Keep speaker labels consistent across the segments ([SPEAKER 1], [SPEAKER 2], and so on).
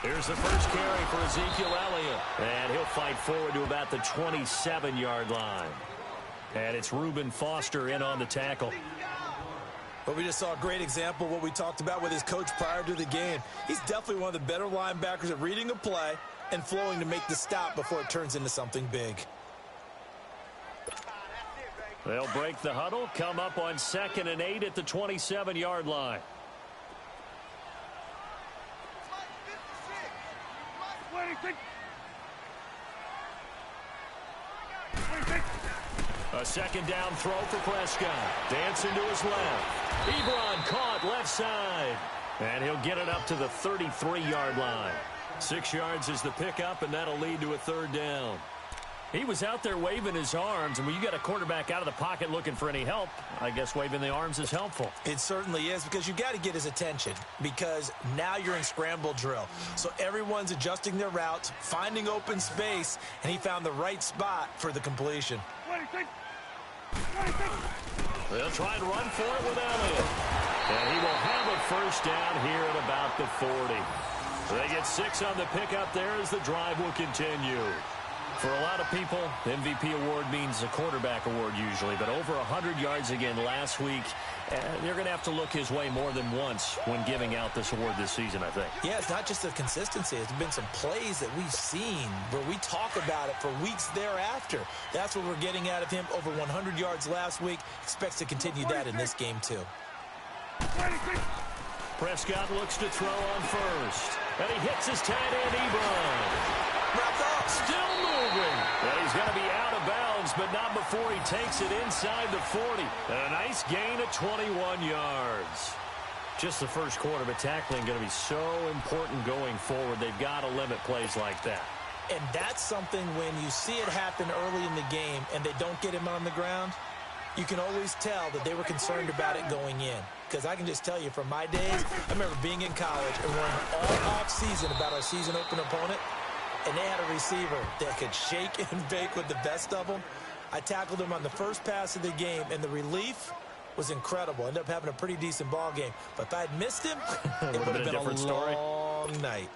[SPEAKER 1] Here's the first carry for Ezekiel Elliott. And he'll fight forward to about the 27-yard line. And it's Reuben Foster in on the tackle.
[SPEAKER 2] But we just saw a great example of what we talked about with his coach prior to the game. He's definitely one of the better linebackers at reading a play and flowing to make the stop before it turns into something big.
[SPEAKER 1] They'll break the huddle, come up on 2nd and 8 at the 27-yard line. A second down throw for Prescott. Dancing to his left. Ebron caught left side. And he'll get it up to the 33-yard line. 6 yards is the pickup, and that'll lead to a 3rd down. He was out there waving his arms, and when you got a quarterback out of the pocket looking for any help, I guess waving the arms is helpful.
[SPEAKER 2] It certainly is, because you got to get his attention, because now you're in scramble drill. So everyone's adjusting their routes, finding open space, and he found the right spot for the completion.
[SPEAKER 1] They'll try to run for it with Elliott. And he will have a first down here at about the 40. They get 6 on the pickup there as the drive will continue. For a lot of people, the MVP award means a quarterback award usually, but over 100 yards again last week. They're going to have to look his way more than once when giving out this award this season, I think.
[SPEAKER 2] Yeah, it's not just the consistency. It's been some plays that we've seen where we talk about it for weeks thereafter. That's what we're getting out of him. Over 100 yards last week. Expects to continue that in this game, too.
[SPEAKER 1] Prescott looks to throw on first. And he hits his tight end, Ebron.
[SPEAKER 2] Wrapped up.
[SPEAKER 1] Still moving. Well, he's going to be out of bounds, but not before he takes it inside the 40. And a nice gain of 21 yards. Just the first quarter, but tackling going to be so important going forward. They've got to limit plays like that.
[SPEAKER 2] And that's something when you see it happen early in the game and they don't get him on the ground, you can always tell that they were concerned about it going in. Because I can just tell you from my days, I remember being in college and worrying all off season about our season open opponent. And they had a receiver that could shake and bake with the best of them. I tackled him on the first pass of the game, and the relief was incredible. Ended up having a pretty decent ball game. But if I had missed him, it would have been a different story. Long night.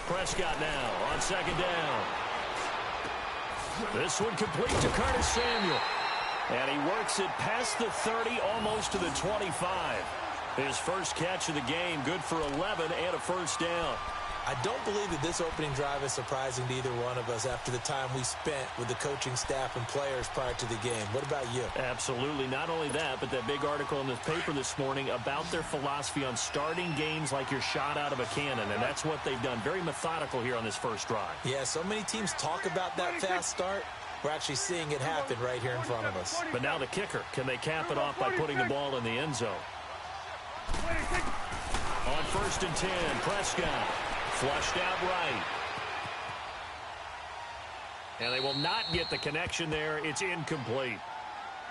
[SPEAKER 1] Prescott now on 2nd down. This one complete to Curtis Samuel. And he works it past the 30, almost to the 25. His first catch of the game, good for 11 and a first down.
[SPEAKER 2] I don't believe that this opening drive is surprising to either one of us after the time we spent with the coaching staff and players prior to the game. What about you?
[SPEAKER 1] Absolutely. Not only that, but that big article in the paper this morning about their philosophy on starting games like you're shot out of a cannon, and that's what they've done. Very methodical here on this first drive.
[SPEAKER 2] Yeah, so many teams talk about that fast start. We're actually seeing it happen right here in front of us.
[SPEAKER 1] But now the kicker. Can they cap it off by putting the ball in the end zone? On 1st and 10, Prescott. Flushed out right. And they will not get the connection there. It's incomplete.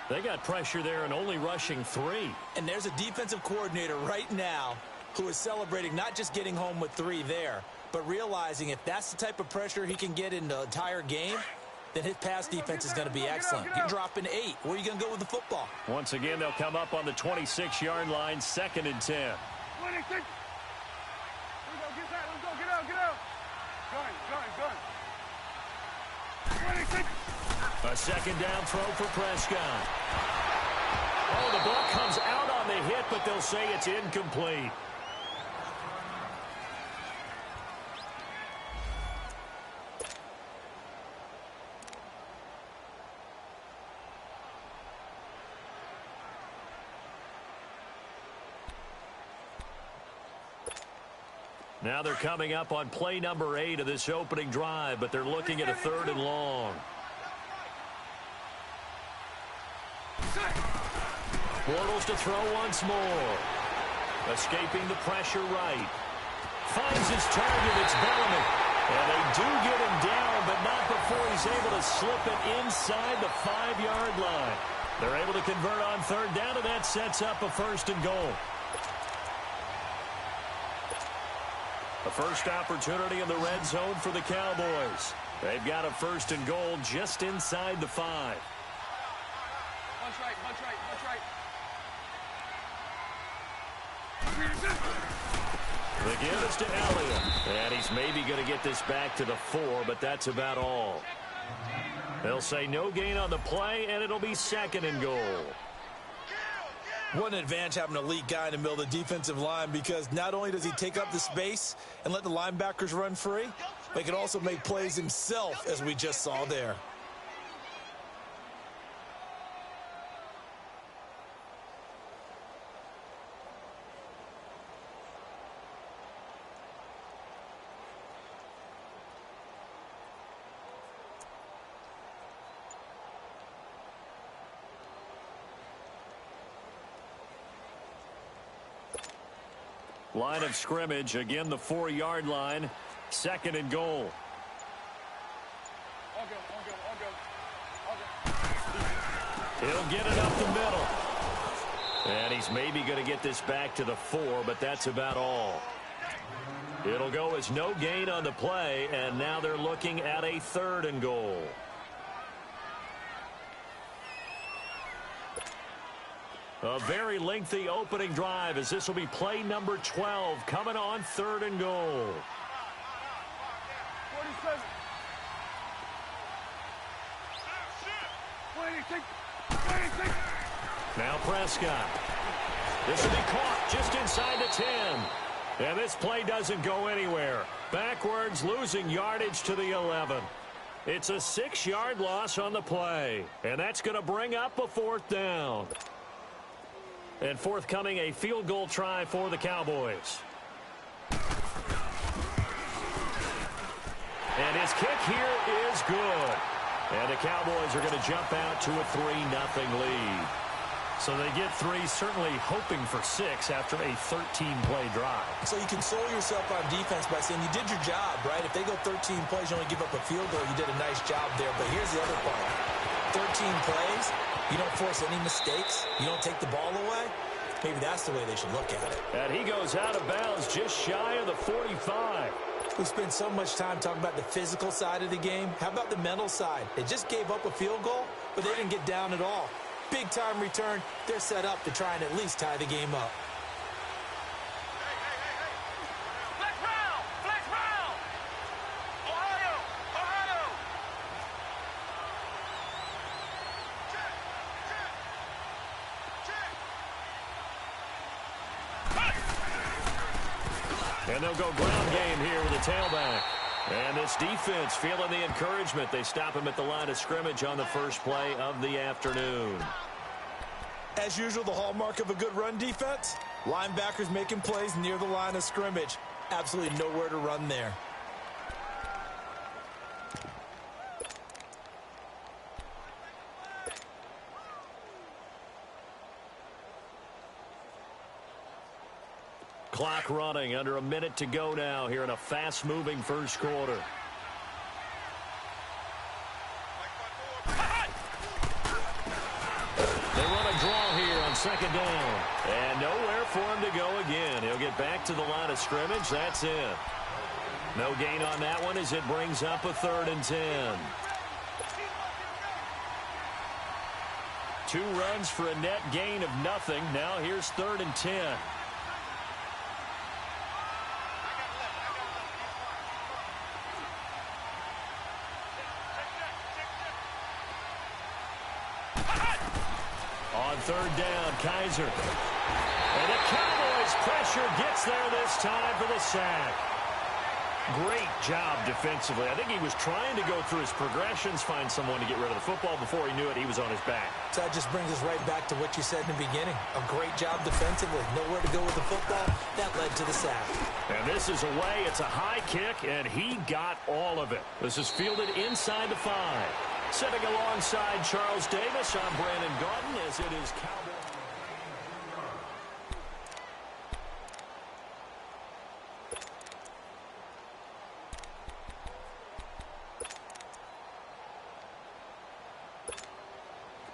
[SPEAKER 1] They got pressure there and only rushing 3.
[SPEAKER 2] And there's a defensive coordinator right now who is celebrating not just getting home with 3 there, but realizing if that's the type of pressure he can get in the entire game, then his pass defense is going to be excellent. You're dropping 8. Where are you going to go with the football?
[SPEAKER 1] Once again, they'll come up on the 26-yard line, 2nd and 10. A second down throw for Prescott. Oh, the ball comes out on the hit, but they'll say it's incomplete. Now they're coming up on play number 8 of this opening drive, but they're looking at a 3rd and long. Bortles to throw once more. Escaping the pressure right. Finds his target. It's Bellamy. And they do get him down, but not before before he's able to slip it inside the 5-yard line. They're able to convert on third down, and that sets up a first and goal. A first opportunity in the red zone for the Cowboys. They've got a first and goal just inside the 5.
[SPEAKER 3] Punch right, punch right, punch right.
[SPEAKER 1] The give is to Elliott. And he's maybe going to get this back to the 4, but that's about all. They'll say no gain on the play, and it'll be second and goal.
[SPEAKER 2] What an advantage having an elite guy in the middle of the defensive line, because not only does he take up the space and let the linebackers run free, but he can also make plays himself, as we just saw there.
[SPEAKER 1] Line of scrimmage, again the 4-yard line, second and goal.
[SPEAKER 3] All go.
[SPEAKER 1] He'll get it up the middle. And he's maybe going to get this back to the 4, but that's about all. It'll go as no gain on the play, and now they're looking at a third and goal. A very lengthy opening drive, as this will be play number 12 coming on third and goal.
[SPEAKER 3] 47. 26.
[SPEAKER 1] Now Prescott. This will be caught just inside the 10. And this play doesn't go anywhere. Backwards, losing yardage to the 11. It's a 6-yard loss on the play. And that's going to bring up a fourth down. And forthcoming, a field goal try for the Cowboys. And his kick here is good. And the Cowboys are going to jump out to a 3-0 lead. So they get 3, certainly hoping for 6 after a 13-play drive.
[SPEAKER 2] So you console yourself on defense by saying you did your job, right? If they go 13 plays, you only give up a field goal, you did a nice job there. But here's the other part. 13 plays, you don't force any mistakes, you don't take the ball away. Maybe that's the way they should look at it.
[SPEAKER 1] And he goes out of bounds just shy of the 45.
[SPEAKER 2] We spend so much time talking about the physical side of the game. How about the mental side? They just gave up a field goal, but they didn't get down at all. Big-time return. They're set up to try and at least tie the game up.
[SPEAKER 1] And they'll go ground game here with a tailback. And this defense feeling the encouragement. They stop him at the line of scrimmage on the first play of the afternoon.
[SPEAKER 2] As usual, the hallmark of a good run defense, linebackers making plays near the line of scrimmage. Absolutely nowhere to run there.
[SPEAKER 1] Clock running, under a minute to go now here in a fast-moving first quarter. They run a draw here on second down. And nowhere for him to go again. He'll get back to the line of scrimmage. That's it. No gain on that one as it brings up a 3rd and 10. 2 runs for a net gain of nothing. Now here's 3rd and 10. On 3rd down, Kaiser. And the Cowboys' pressure gets there this time for the sack. Great job defensively. I think he was trying to go through his progressions, find someone to get rid of the football. Before he knew it, he was on his back.
[SPEAKER 2] So that just brings us right back to what you said in the beginning. A great job defensively. Nowhere to go with the football. That led to the sack. And
[SPEAKER 1] this is away. It's a high kick, and he got all of it. This is fielded inside the 5. Sitting alongside Charles Davis, I'm Brandon Garden, as it is Cowboys.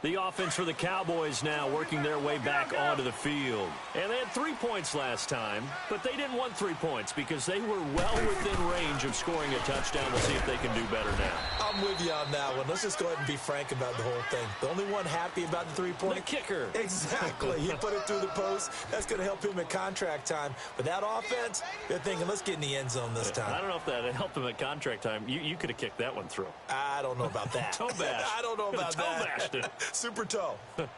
[SPEAKER 1] The offense for the Cowboys now working their way back onto the field. And they had 3 points last time, but they didn't want 3 points because they were well within range of scoring a touchdown. We'll see if they can do better now.
[SPEAKER 2] I'm with you on that one. Let's just go ahead and be frank about the whole thing. The only one happy about the 3-point?
[SPEAKER 1] The kicker.
[SPEAKER 2] Exactly. He put it through the post. That's going to help him at contract time. But that offense, they're thinking, let's get in the end zone this time.
[SPEAKER 1] I don't know if that helped him at contract time. You could have kicked that one through.
[SPEAKER 2] I don't know about that.
[SPEAKER 1] Toe bash.
[SPEAKER 2] I don't know about
[SPEAKER 1] toe
[SPEAKER 2] that.
[SPEAKER 1] Bashed it.
[SPEAKER 2] Super toe.
[SPEAKER 3] Let's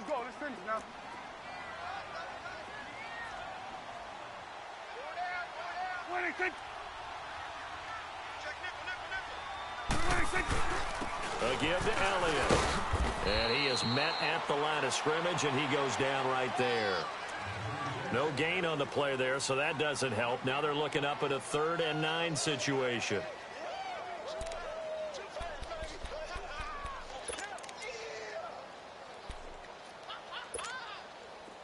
[SPEAKER 3] go. Let's finish now.
[SPEAKER 1] A give to Elliott. And he is met at the line of scrimmage, and he goes down right there. No gain on the play there, so that doesn't help. Now they're looking up at a 3rd and 9 situation.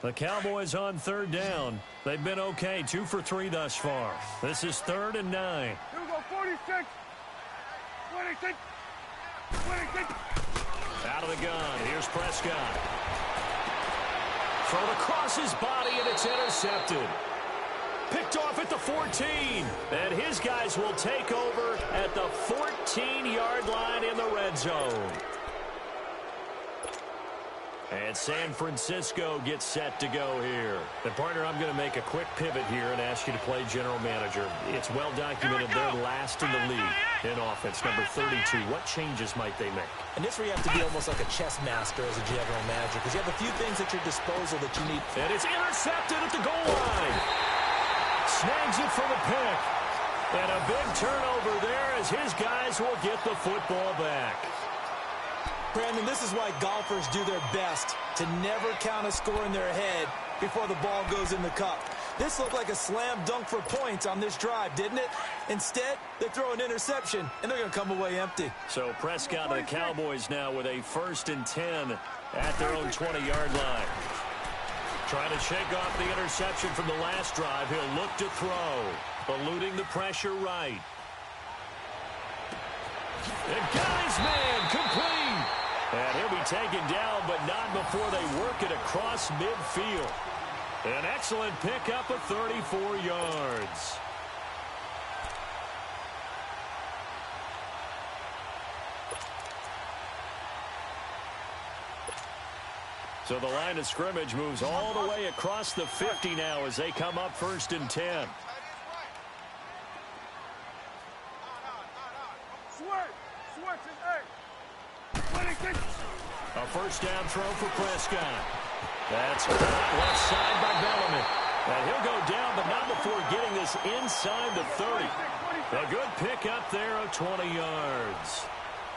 [SPEAKER 1] The Cowboys on 3rd down. They've been okay, 2 for 3 thus far. This is 3rd and 9.
[SPEAKER 3] Here we go, 46. 26. 26.
[SPEAKER 1] Out of the gun. Here's Prescott. Thrown across his body, and it's intercepted. Picked off at the 14. And his guys will take over at the 14-yard line in the red zone. And San Francisco gets set to go here. And, partner, I'm going to make a quick pivot here and ask you to play general manager. It's well documented they're last in the league in offense, number 32. What changes might they make?
[SPEAKER 2] And this where you have to be almost like a chess master as a general manager because you have a few things at your disposal that you need.
[SPEAKER 1] And it's intercepted at the goal line. Snags it for the pick. And a big turnover there as his guys will get the football back.
[SPEAKER 2] Brandon, this is why golfers do their best to never count a score in their head before the ball goes in the cup. This looked like a slam dunk for points on this drive, didn't it? Instead, they throw an interception, and they're going to come away empty.
[SPEAKER 1] So Prescott and the Cowboys now with a 1st and 10 at their own 20-yard line. Trying to shake off the interception from the last drive. He'll look to throw, eluding the pressure right. And got his man complete. And he'll be taken down, but not before they work it across midfield. An excellent pickup of 34 yards. So the line of scrimmage moves all the way across the 50 now as they come up 1st and 10. A 1st down throw for Prescott. That's caught left side by Bellamy. And he'll go down, but not before getting this inside the 30. A good pickup there of 20 yards.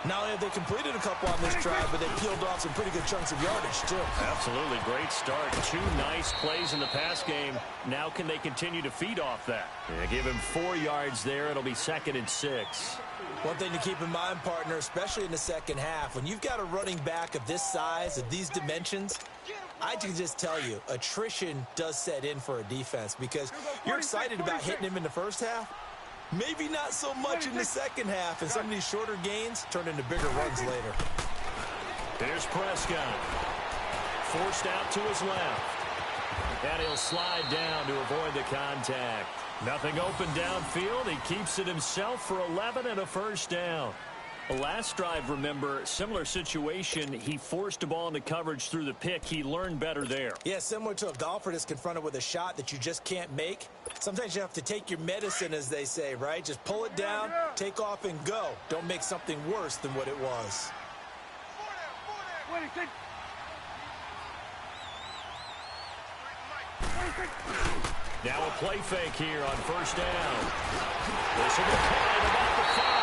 [SPEAKER 2] Not only have they completed a couple on this drive, but they peeled off some pretty good chunks of yardage, too.
[SPEAKER 1] Absolutely. Great start. 2 nice plays in the pass game. Now can they continue to feed off that? Yeah, give him 4 yards there. It'll be 2nd and 6.
[SPEAKER 2] One thing to keep in mind, partner, especially in the second half, when you've got a running back of this size, of these dimensions, I can just tell you, attrition does set in for a defense because you're excited about hitting him in the first half. Maybe not so much in the second half, and some of these shorter gains turn into bigger runs later.
[SPEAKER 1] Here's Prescott. Forced out to his left. And he'll slide down to avoid the contact. Nothing open downfield. He keeps it himself for 11 and a 1st down. The last drive, remember, similar situation. He forced a ball into coverage through the pick. He learned better there.
[SPEAKER 2] Yeah, similar to a golfer that's confronted with a shot that you just can't make. Sometimes you have to take your medicine, as they say, right? Just pull it down, take off, and go. Don't make something worse than what it was.
[SPEAKER 1] Now a play fake here on 1st down. This will be caught about the 5.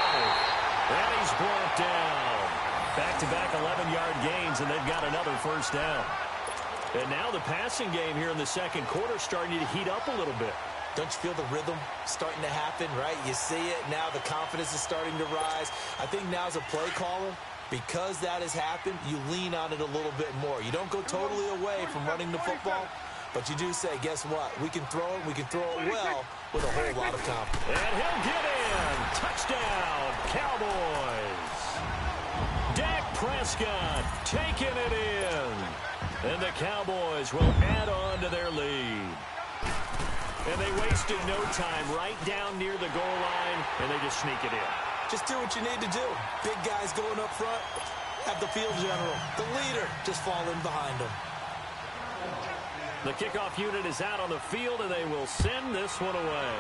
[SPEAKER 1] And he's brought down. Back-to-back 11-yard gains, and they've got another 1st down. And now the passing game here in the second quarter starting to heat up a little bit.
[SPEAKER 2] Don't you feel the rhythm starting to happen, right? You see it. Now the confidence is starting to rise. I think now as a play caller, because that has happened, you lean on it a little bit more. You don't go totally away from running the football. But you do say, guess what? We can throw it. We can throw it well with a whole lot of confidence.
[SPEAKER 1] And he'll get in. Touchdown, Cowboys. Dak Prescott taking it in. And the Cowboys will add on to their lead. And they wasted no time right down near the goal line, and they just sneak it in.
[SPEAKER 2] Just do what you need to do. Big guys going up front. Have the field general, the leader, just fall in behind him.
[SPEAKER 1] The kickoff unit is out on the field, and they will send this one away.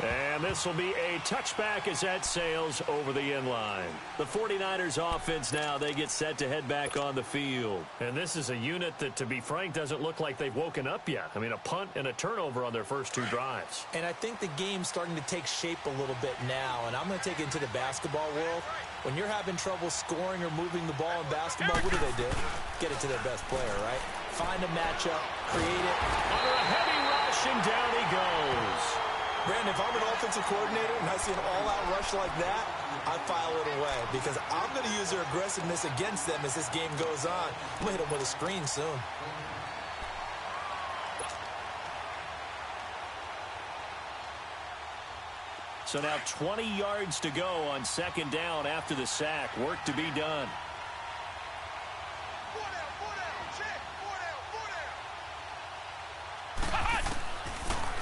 [SPEAKER 1] And this will be a touchback as that sails over the end line. The 49ers offense now, they get set to head back on the field. And this is a unit that, to be frank, doesn't look like they've woken up yet. I mean, a punt and a turnover on their first two drives.
[SPEAKER 2] And I think the game's starting to take shape a little bit now. And I'm going to take it into the basketball world. When you're having trouble scoring or moving the ball in basketball, what do? Get it to their best player, right? Find a matchup, create it.
[SPEAKER 1] Under a heavy rush, and down he goes.
[SPEAKER 2] Brandon, if I'm an offensive coordinator and I see an all-out rush like that, I file it away because I'm going to use their aggressiveness against them as this game goes on. I'm going to hit them with a screen soon.
[SPEAKER 1] So now 20 yards to go on second down after the sack. Work to be done.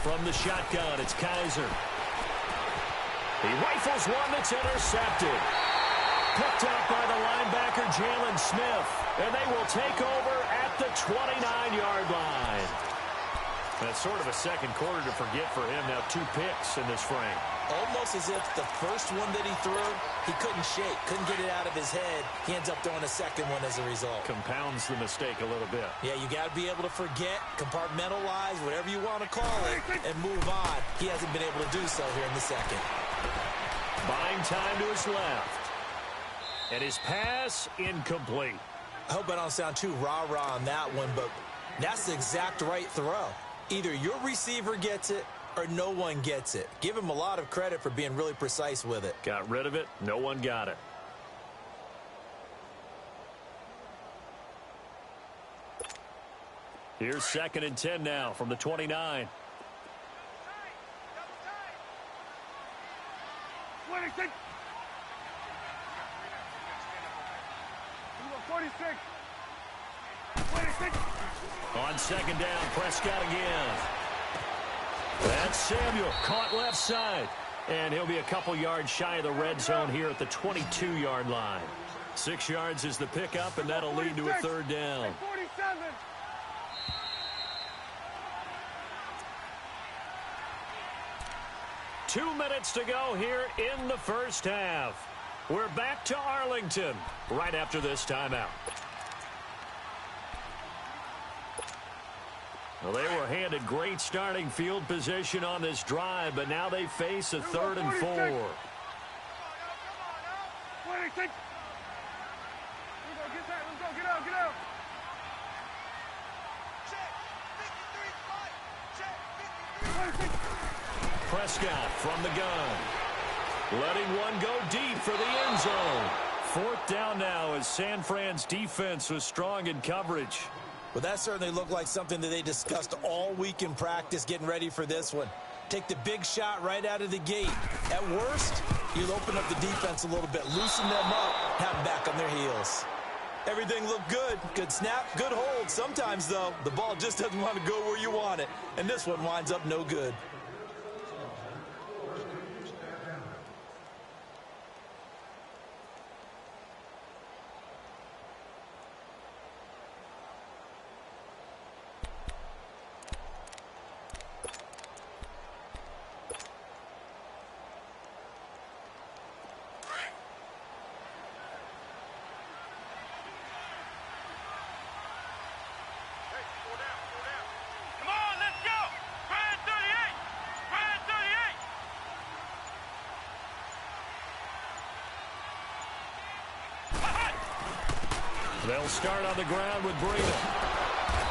[SPEAKER 1] From the shotgun, it's Kaiser. He rifles one that's intercepted. Picked up by the linebacker, Jalen Smith. And they will take over at the 29-yard line. That's sort of a second quarter to forget for him. Now 2 picks in this frame.
[SPEAKER 2] Almost as if the first one that he threw, he couldn't shake, couldn't get it out of his head. He ends up throwing a second one as a result.
[SPEAKER 1] Compounds the mistake a little bit.
[SPEAKER 2] Yeah, you got to be able to forget, compartmentalize, whatever you want to call it, and move on. He hasn't been able to do so here in the second.
[SPEAKER 1] Buying time to his left. And his pass incomplete.
[SPEAKER 2] I hope I don't sound too rah-rah on that one, but that's the exact right throw. Either your receiver gets it or no one gets it. Give him a lot of credit for being really precise with it.
[SPEAKER 1] Got rid of it. No one got it. Here's 2nd and 10 now from the 29.
[SPEAKER 3] 46. 46. 26.
[SPEAKER 1] On second down, Prescott again. That's Samuel, caught left side. And he'll be a couple yards shy of the red zone here at the 22-yard line. 6 yards is the pickup, and that'll lead to a third down.
[SPEAKER 3] 47.
[SPEAKER 1] Two minutes to go here in the first half. We're back to Arlington right after this timeout. Well, they were handed great starting field position on this drive, but now they face a 3rd and 4.
[SPEAKER 3] 26. Let's go, get out, get out. Check, 53,
[SPEAKER 1] Prescott from the gun. Letting one go deep for the end zone. 4th down now as San Fran's defense was strong in coverage.
[SPEAKER 2] Well, that certainly looked like something that they discussed all week in practice getting ready for this one. Take the big shot right out of the gate. At worst, you'll open up the defense a little bit, loosen them up, have them back on their heels. Everything looked good. Good snap, good hold. Sometimes, though, the ball just doesn't want to go where you want it. And this one winds up no good.
[SPEAKER 1] They'll start on the ground with Breida.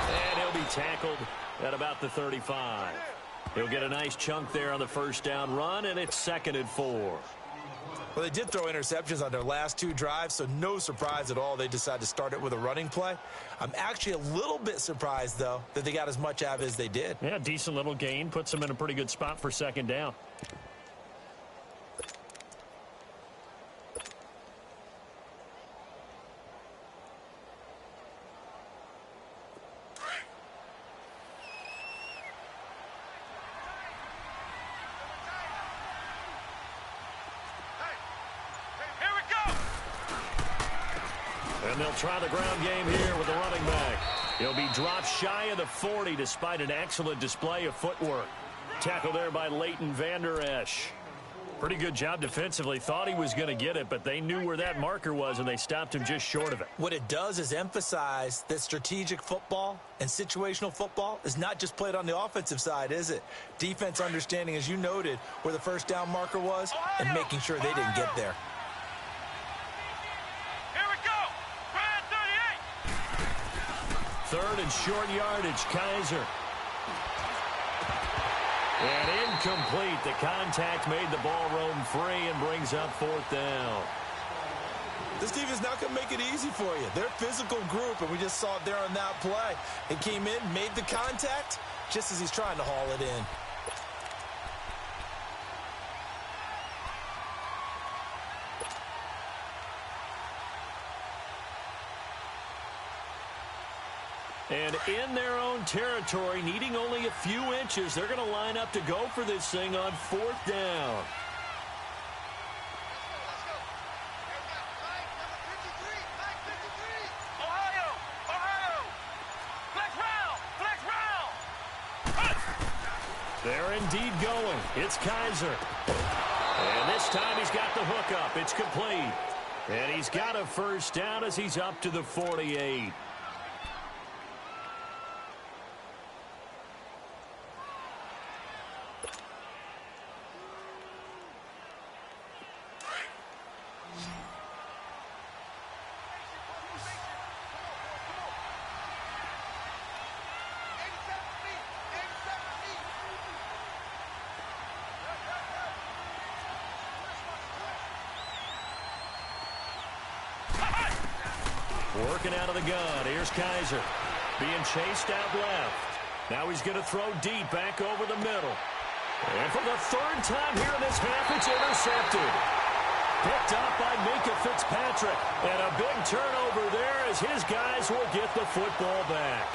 [SPEAKER 1] And he'll be tackled at about the 35. He'll get a nice chunk there on the first down run, and it's 2nd and 4.
[SPEAKER 2] Well, they did throw interceptions on their last 2 drives, so no surprise at all they decided to start it with a running play. I'm actually a little bit surprised, though, that they got as much out of it as they did.
[SPEAKER 1] Yeah, decent little gain. Puts them in a pretty good spot for second down. And they'll try the ground game here with the running back. He'll be dropped shy of the 40 despite an excellent display of footwork. Tackle there by Leighton Vander Esch. Pretty good job defensively. Thought he was going to get it, but they knew where that marker was, and they stopped him just short of it.
[SPEAKER 2] What it does is emphasize that strategic football and situational football is not just played on the offensive side, is it? Defense understanding, as you noted, where the first down marker was and making sure they didn't get there.
[SPEAKER 1] Third and short yardage, Kaiser. And incomplete. The contact made the ball roam free and brings up 4th down.
[SPEAKER 2] This team is not going to make it easy for you. They're a physical group, and we just saw it there on that play. It came in, made the contact, just as he's trying to haul it in.
[SPEAKER 1] And in their own territory, needing only a few inches, they're going to line up to go for this thing on 4th down. They're indeed going. It's Kaiser. And this time he's got the hook up. It's complete. And he's got a first down as he's up to the 48. Working out of the gun. Here's Kaiser. Being chased out left. Now he's going to throw deep back over the middle. And for the 3rd time here in this half, it's intercepted. Picked up by Minka Fitzpatrick. And a big turnover there as his guys will get the football back.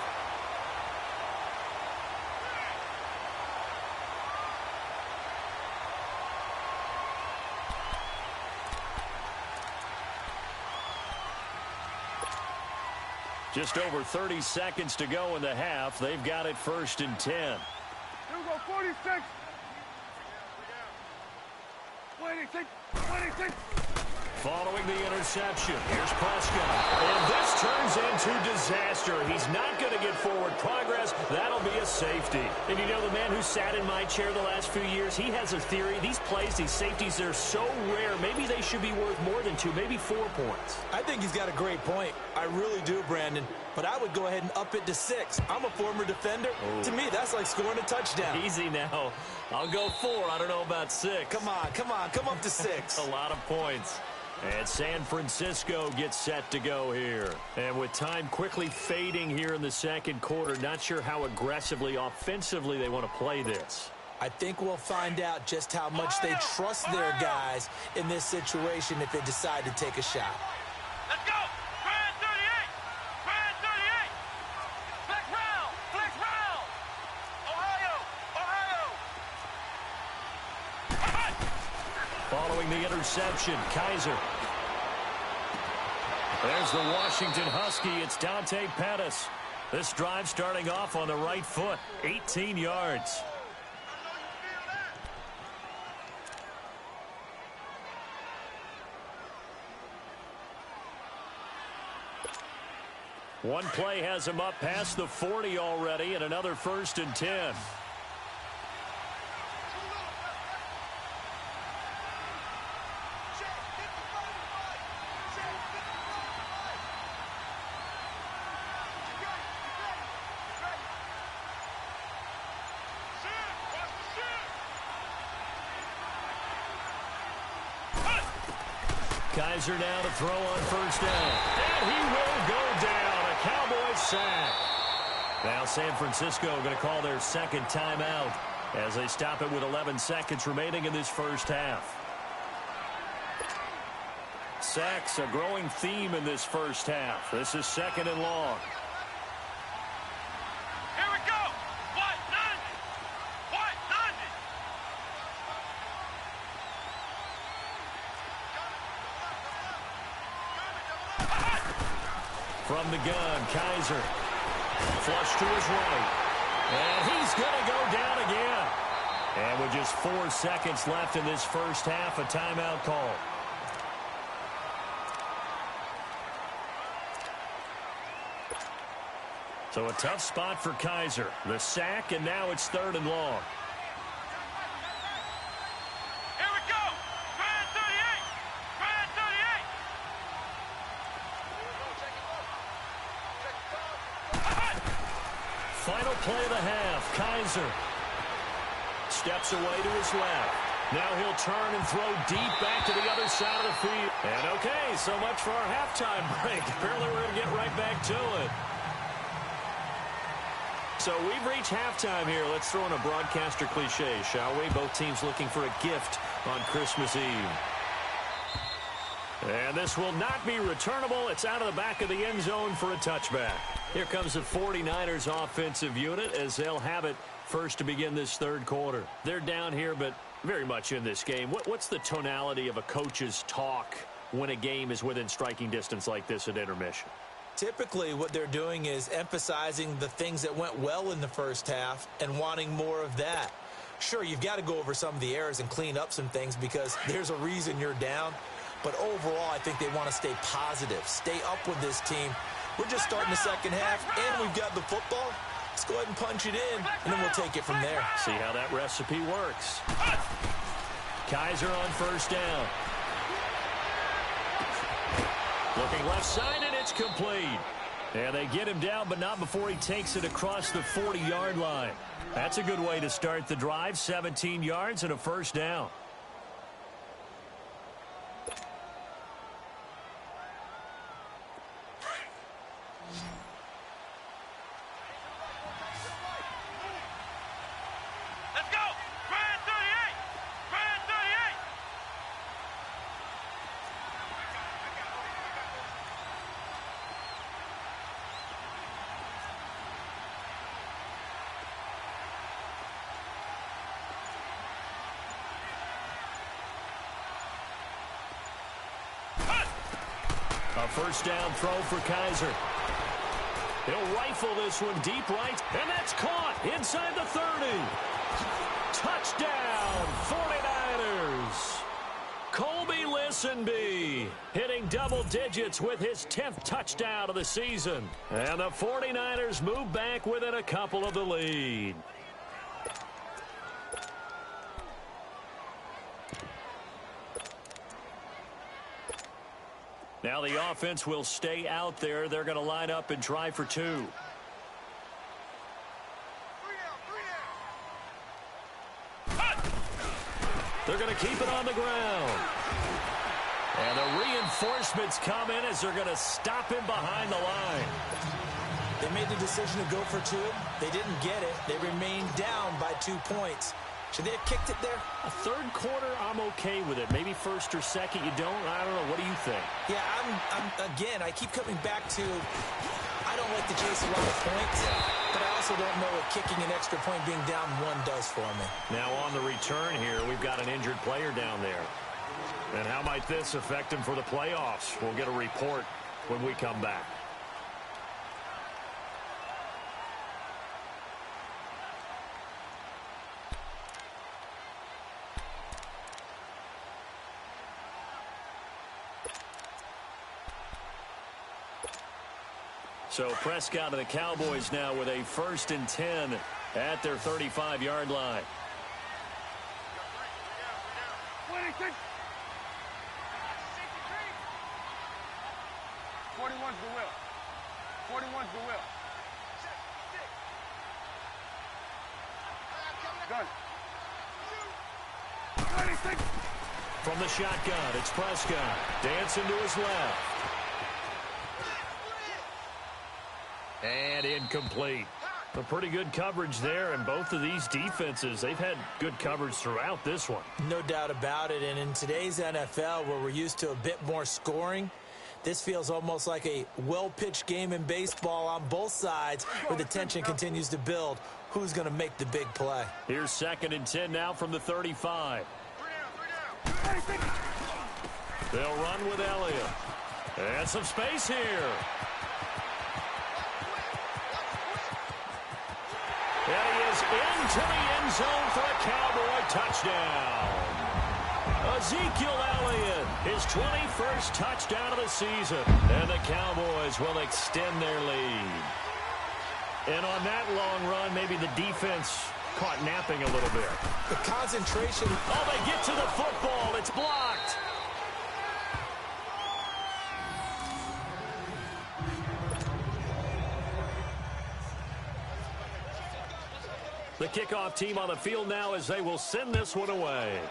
[SPEAKER 1] Just over 30 seconds to go in the half. They've got it 1st and 10.
[SPEAKER 3] Here we go, 46. 26. 26.
[SPEAKER 1] Following the interception, here's Prescott. And this turns into disaster. He's not going to get forward progress. That'll be a safety. And you know, the man who sat in my chair the last few years, he has a theory. These plays, these safeties, they're so rare. Maybe they should be worth more than 2, maybe 4 points.
[SPEAKER 2] I think he's got a great point. I really do, Brandon. But I would go ahead and up it to 6. I'm a former defender. Oh. To me, that's like scoring a touchdown.
[SPEAKER 1] Easy now. I'll go 4. I don't know about 6.
[SPEAKER 2] Come on. Come up to 6.
[SPEAKER 1] A lot of points. And San Francisco gets set to go here. And with time quickly fading here in the second quarter, not sure how aggressively, offensively they want to play this.
[SPEAKER 2] I think we'll find out just how much they trust their guys in this situation if they decide to take a shot.
[SPEAKER 3] Let's go! Grand 38! Grand 38! Flex round! Flex round! Ohio!
[SPEAKER 1] Following the interception, Kaiser. There's the Washington Husky. It's Dante Pettis. This drive starting off on the right foot. 18 yards. One play has him up past the 40 already, and another 1st and 10. Kaiser now to throw on first down. And he will go down. A Cowboys sack. Now San Francisco going to call their second timeout as they stop it with 11 seconds remaining in this first half. Sacks, a growing theme in this first half. This is second and long.
[SPEAKER 3] Here we go. What? None. What? None.
[SPEAKER 1] From the gun, Kaiser. Flush to his right. And he's going to go down again. And with just 4 seconds left in this first half, a timeout call. So a tough spot for Kaiser. The sack, and now it's third and long.
[SPEAKER 3] Here we go. Grand 38. Grand 38.
[SPEAKER 1] Final play of the half. Kaiser steps away to his left. Now he'll turn and throw deep back to the other side of the field. And okay, so much for our halftime break. Apparently we're going to get right back to it. So we've reached halftime here. Let's throw in a broadcaster cliche, shall we? Both teams looking for a gift on Christmas Eve. And this will not be returnable. It's out of the back of the end zone for a touchback. Here comes the 49ers offensive unit as they'll have it first to begin this third quarter. They're down here, but very much in this game. What's the tonality of a coach's talk when a game is within striking distance like this at intermission?
[SPEAKER 2] Typically, what they're doing is emphasizing the things that went well in the first half and wanting more of that. Sure, you've got to go over some of the errors and clean up some things because there's a reason you're down. But overall, I think they want to stay positive, stay up with this team. We're just starting the second half, and we've got the football. Let's go ahead and punch it in, and then we'll take it from there.
[SPEAKER 1] See how that recipe works. Kaiser on first down. Looking left side, and it's complete. And they get him down, but not before he takes it across the 40-yard line. That's a good way to start the drive, 17 yards and a first down.
[SPEAKER 3] Let's go. Grand 38. Grand 38.
[SPEAKER 1] A first down throw for Kaiser. He'll rifle this one deep right, and that's caught inside the 30. Touchdown, 49ers. Colby Listenbee hitting double digits with his 10th touchdown of the season. And the 49ers move back within a couple of the lead. Now the offense will stay out there. They're going to line up and try for two. They're going to keep it on the ground. And the reinforcements come in as they're going to him behind the line.
[SPEAKER 2] They made the decision to go for two. They didn't get it. They remained down by 2 points. Should they have kicked it there?
[SPEAKER 1] A third quarter, I'm okay with it. Maybe first or second, you don't. I don't know. What do you think?
[SPEAKER 2] Yeah, again, I keep coming back to I don't like to chase a lot of points, but I also don't know what kicking an extra point being down one does for me.
[SPEAKER 1] Now on the return here, we've got an injured player down there. And how might this affect him for the playoffs? We'll get a report when we come back. So Prescott and the Cowboys now with a 1st and 10 at their 35-yard line.
[SPEAKER 3] 26. 41's the will. 41's the will. Gun. 26.
[SPEAKER 1] From the shotgun, it's Prescott. Dancing to his left. And incomplete. A pretty good coverage there, and both of these defenses, they've had good coverage throughout this one.
[SPEAKER 2] No doubt about it, and in today's NFL, where we're used to a bit more scoring, this feels almost like a well-pitched game in baseball on both sides where the tension continues to build. Who's going to make the big play?
[SPEAKER 1] Here's 2nd and 10 now from the 35. They'll run with Elliott. And some space here. And he is into the end zone for a Cowboy touchdown. Ezekiel Elliott, his 21st touchdown of the season. And the Cowboys will extend their lead. And on that long run, maybe the defense caught napping a little bit.
[SPEAKER 2] The concentration.
[SPEAKER 1] Oh, they get to the football. It's blocked. The kickoff team on the field now as they will send this one away.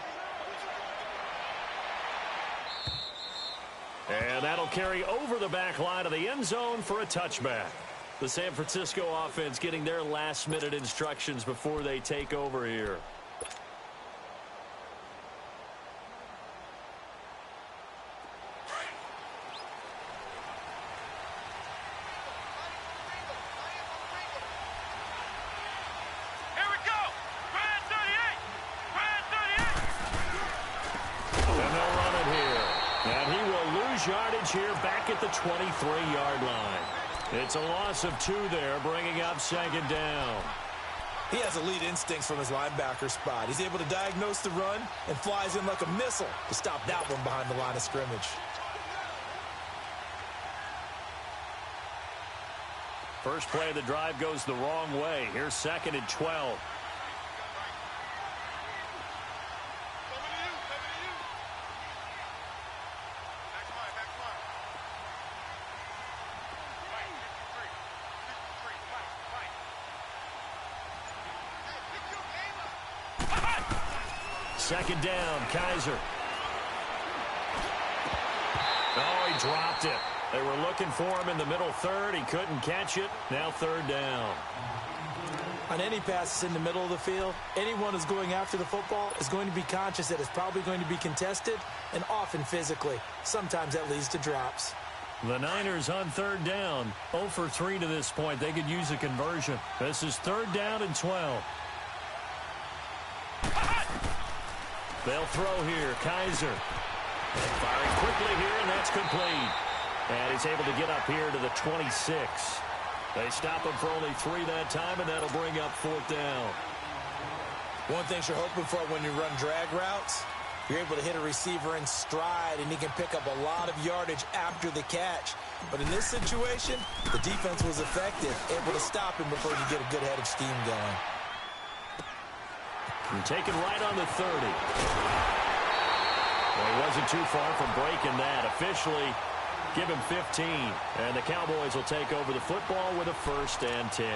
[SPEAKER 1] And that'll carry over the back line of the end zone for a touchback. The San Francisco offense getting their last-minute instructions before they take over here.
[SPEAKER 3] Here we go. Grand 38. Grand 38.
[SPEAKER 1] And they'll run it here. And he will lose yardage here back at the 23-yard line. It's a loss of 2 there, bringing up 2nd down.
[SPEAKER 2] He has elite instincts from his linebacker spot. He's able to diagnose the run and flies in like a missile to stop that one behind the line of scrimmage.
[SPEAKER 1] First play of the drive goes the wrong way. Here's 2nd and 12. Second down, Kaiser. Oh, he dropped it. They were looking for him in the middle third. He couldn't catch it. Now 3rd down.
[SPEAKER 2] On any passes in the middle of the field, anyone who's going after the football is going to be conscious that it's probably going to be contested and often physically. Sometimes that leads to drops.
[SPEAKER 1] The Niners on 3rd down. 0 for 3 to this point. They could use a conversion. This is 3rd down and 12. They'll throw here. Kaiser. Firing quickly here, and that's complete. And he's able to get up here to the 26. They stop him for only 3 that time, and that'll bring up 4th down.
[SPEAKER 2] One thing you're hoping for when you run drag routes, you're able to hit a receiver in stride, and he can pick up a lot of yardage after the catch. But in this situation, the defense was effective, able to stop him before you get a good head of steam going.
[SPEAKER 1] And taken right on the 30. Well, he wasn't too far from breaking that. Officially, give him 15. And the Cowboys will take over the football with a 1st and 10.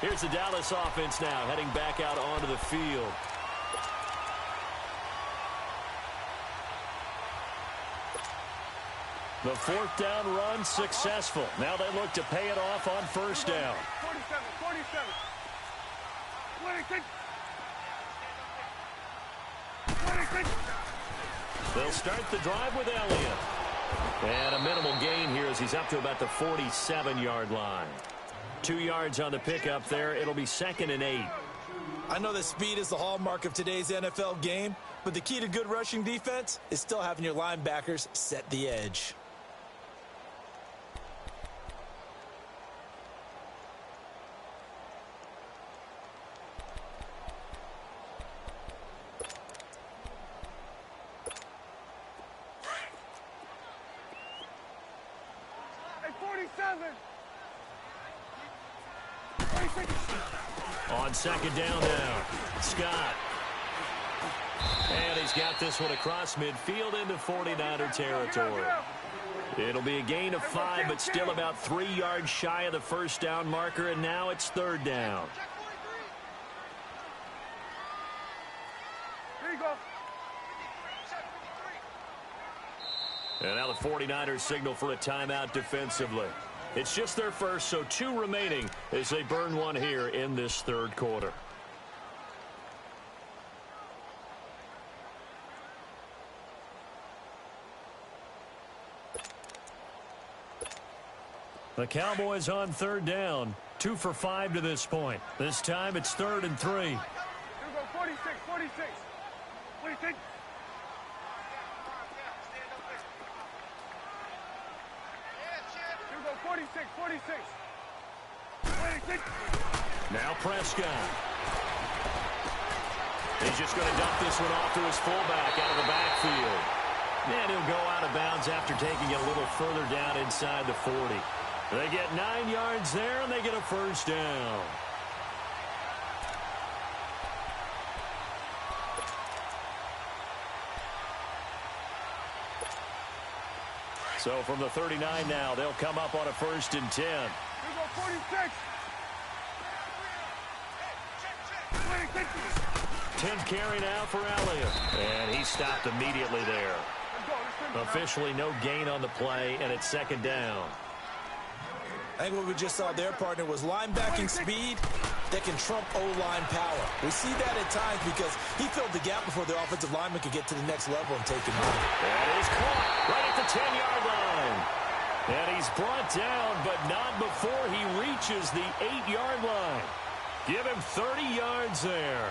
[SPEAKER 1] Here's the Dallas offense now, heading back out onto the field. The 4th down run successful. Now they look to pay it off on 1st down.
[SPEAKER 3] 47. 26.
[SPEAKER 1] They'll start the drive with Elliott. And a minimal gain here as he's up to about the 47-yard line. 2 yards on the pickup there. It'll be 2nd and 8.
[SPEAKER 2] I know that speed is the hallmark of today's NFL game, but the key to good rushing defense is still having your linebackers set the edge.
[SPEAKER 1] On 2nd down now, Scott. And he's got this one across midfield into 49er territory. It'll be a gain of 5, but still about 3 yards shy of the 1st down marker, and now it's 3rd down.
[SPEAKER 3] Here you go.
[SPEAKER 1] And now the 49ers signal for a timeout defensively. It's just their first, so 2 remaining as they burn one here in this third quarter. The Cowboys on third down. 2 for 5 to this point. This time it's 3rd and 3.
[SPEAKER 3] Here we go, 46, 46. 46. Here we go, 46, 46. 46.
[SPEAKER 1] Now Prescott. He's just going to dump this one off to his fullback out of the backfield. And he'll go out of bounds after taking it a little further down inside the 40. They get 9 yards there, and they get a first down. So from the 39 now, they'll come up on a 1st and 10.
[SPEAKER 3] Here we go, 46.
[SPEAKER 1] 10th carry now for Elliott. And he stopped immediately there. Officially no gain on the play, and it's 2nd down.
[SPEAKER 2] I think what we just saw there, partner, was linebacking speed that can trump O-line power. We see that at times because he filled the gap before the offensive lineman could get to the next level and take him on.
[SPEAKER 1] That is caught right at the 10-yard line. And he's brought down, but not before he reaches the 8-yard line. Give him 30 yards there.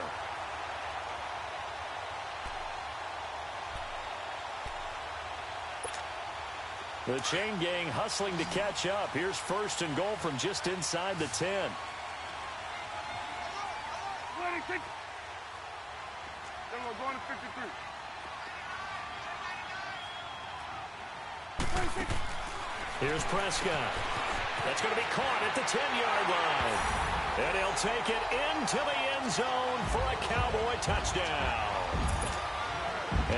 [SPEAKER 1] The chain gang hustling to catch up. Here's 1st and goal from just inside the 10.
[SPEAKER 3] 26. Then we're going to 53. 26.
[SPEAKER 1] Here's Prescott. That's going to be caught at the 10-yard line. And he'll take it into the end zone for a Cowboy touchdown.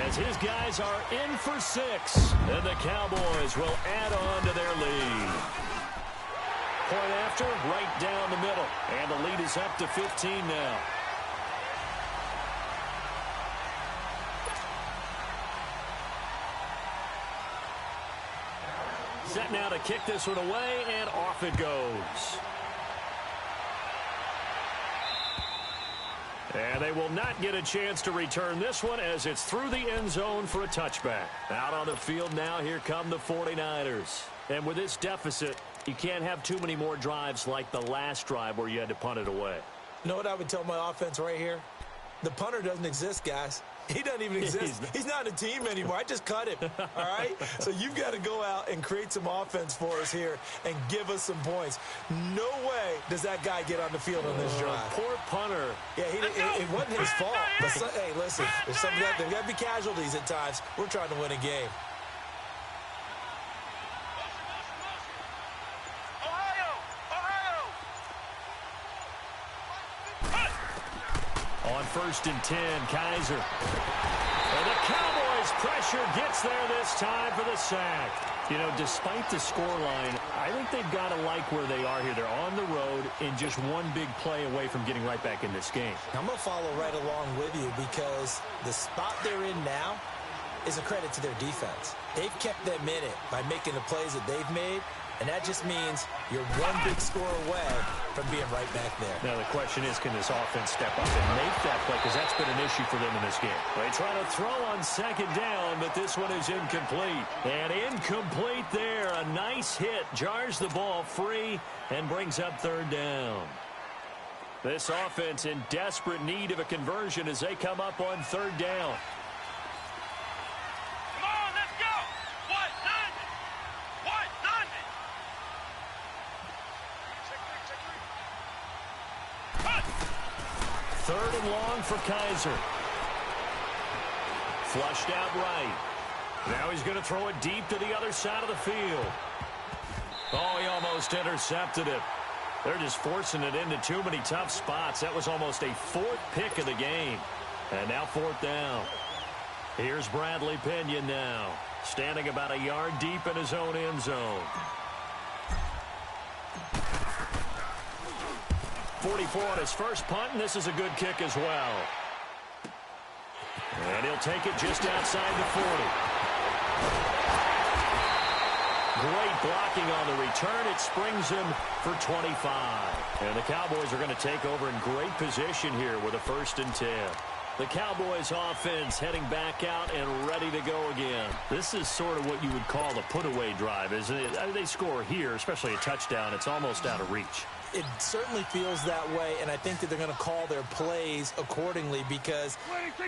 [SPEAKER 1] As his guys are in for 6, and the Cowboys will add on to their lead. Point after, right down the middle, and the lead is up to 15 now. Set now to kick this one away, and off it goes. And they will not get a chance to return this one as it's through the end zone for a touchback. Out on the field now, here come the 49ers. And with this deficit, you can't have too many more drives like the last drive where you had to punt it away.
[SPEAKER 2] You know what I would tell my offense right here? The punter doesn't exist, guys. He doesn't even exist. He's not a team anymore. I just cut him, all right? So you've got to go out and create some offense for us here and give us some points. No way does that guy get on the field on this drive.
[SPEAKER 1] Poor punter.
[SPEAKER 2] Yeah, it wasn't his fault. But hey, listen, there's got to be casualties at times. We're trying to win a game.
[SPEAKER 1] On 1st and 10, Kaiser. And the Cowboys' pressure gets there this time for the sack. You know, despite the scoreline, I think they've got to like where they are here. They're on the road and just one big play away from getting right back in this game.
[SPEAKER 2] I'm going to follow right along with you because the spot they're in now is a credit to their defense. They've kept them in it by making the plays that they've made, and that just means you're one big score away from being right back there.
[SPEAKER 1] Now the question is, can this offense step up and make that play? Because that's been an issue for them in this game. They try to throw on 2nd down, but this one is incomplete. And incomplete there. A nice hit. Jars the ball free and brings up 3rd down. This offense in desperate need of a conversion as they come up on 3rd down.
[SPEAKER 3] Come on, let's go. What? Nothing. What? Nothing. Check
[SPEAKER 1] 3rd and long for Kaiser. Flushed out right. Now he's going to throw it deep to the other side of the field. Oh, he almost intercepted it. They're just forcing it into too many tough spots. That was almost a 4th pick of the game. And now 4th down. Here's Bradley Pinion now, standing about a yard deep in his own end zone. 44 on his first punt, and this is a good kick as well. And he'll take it just outside the 40. Great blocking on the return. It springs him for 25. And the Cowboys are going to take over in great position here with a 1st and 10. The Cowboys offense heading back out and ready to go again. This is sort of what you would call a put-away drive, isn't it? I mean, they score here, especially a touchdown. It's almost out of reach.
[SPEAKER 2] It certainly feels that way, and I think that they're going to call their plays accordingly because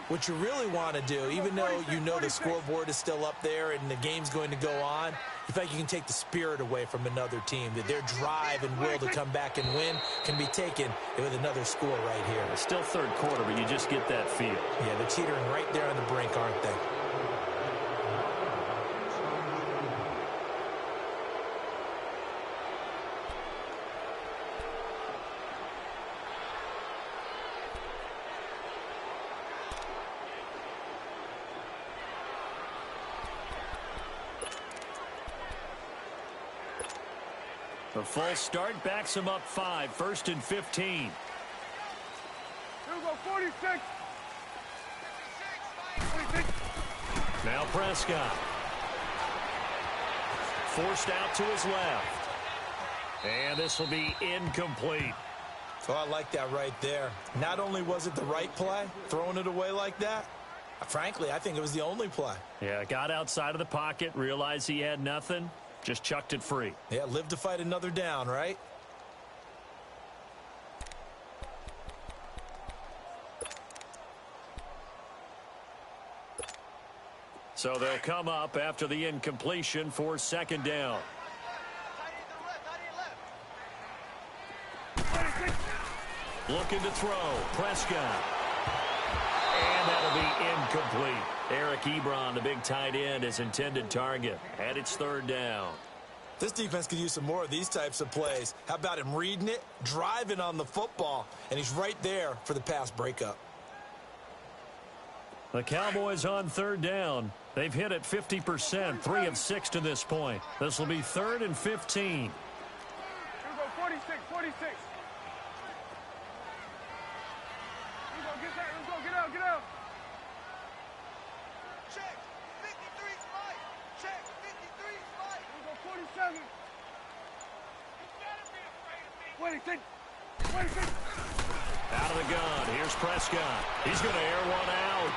[SPEAKER 2] what you really want to do, even though you know the scoreboard is still up there and the game's going to go on, in fact, you can take the spirit away from another team, that their drive and will to come back and win can be taken with another score right here.
[SPEAKER 1] It's still 3rd quarter, but you just get that feel.
[SPEAKER 2] Yeah, they're teetering right there on the brink, aren't they?
[SPEAKER 1] The full start backs him up 5, 1st and 15.
[SPEAKER 3] Here we go, 46. 46.
[SPEAKER 1] Now Prescott. Forced out to his left. And this will be incomplete.
[SPEAKER 2] So I like that right there. Not only was it the right play, throwing it away like that, frankly, I think it was the only play.
[SPEAKER 1] Yeah, got outside of the pocket, realized he had nothing. Just chucked it free.
[SPEAKER 2] Yeah, live to fight another down, right?
[SPEAKER 1] So they'll come up after the incompletion for 2nd down. Looking to throw. Prescott. And that'll be incomplete. Eric Ebron, the big tight end, his intended target. And it's 3rd down.
[SPEAKER 2] This defense could use some more of these types of plays. How about him reading it, driving on the football, and he's right there for the pass breakup.
[SPEAKER 1] The Cowboys on 3rd down. They've hit it 50%, 3 of 6 to this point. This will be 3rd and 15.
[SPEAKER 3] Here we go, 46, 46. Here we go, get that, let's go, get out, get out. Check, 53's Mike. Check, 53's Mike. Here we go, 47. You gotta be afraid of me. 26, 26.
[SPEAKER 1] Out of the gun, here's Prescott. He's going to air one out.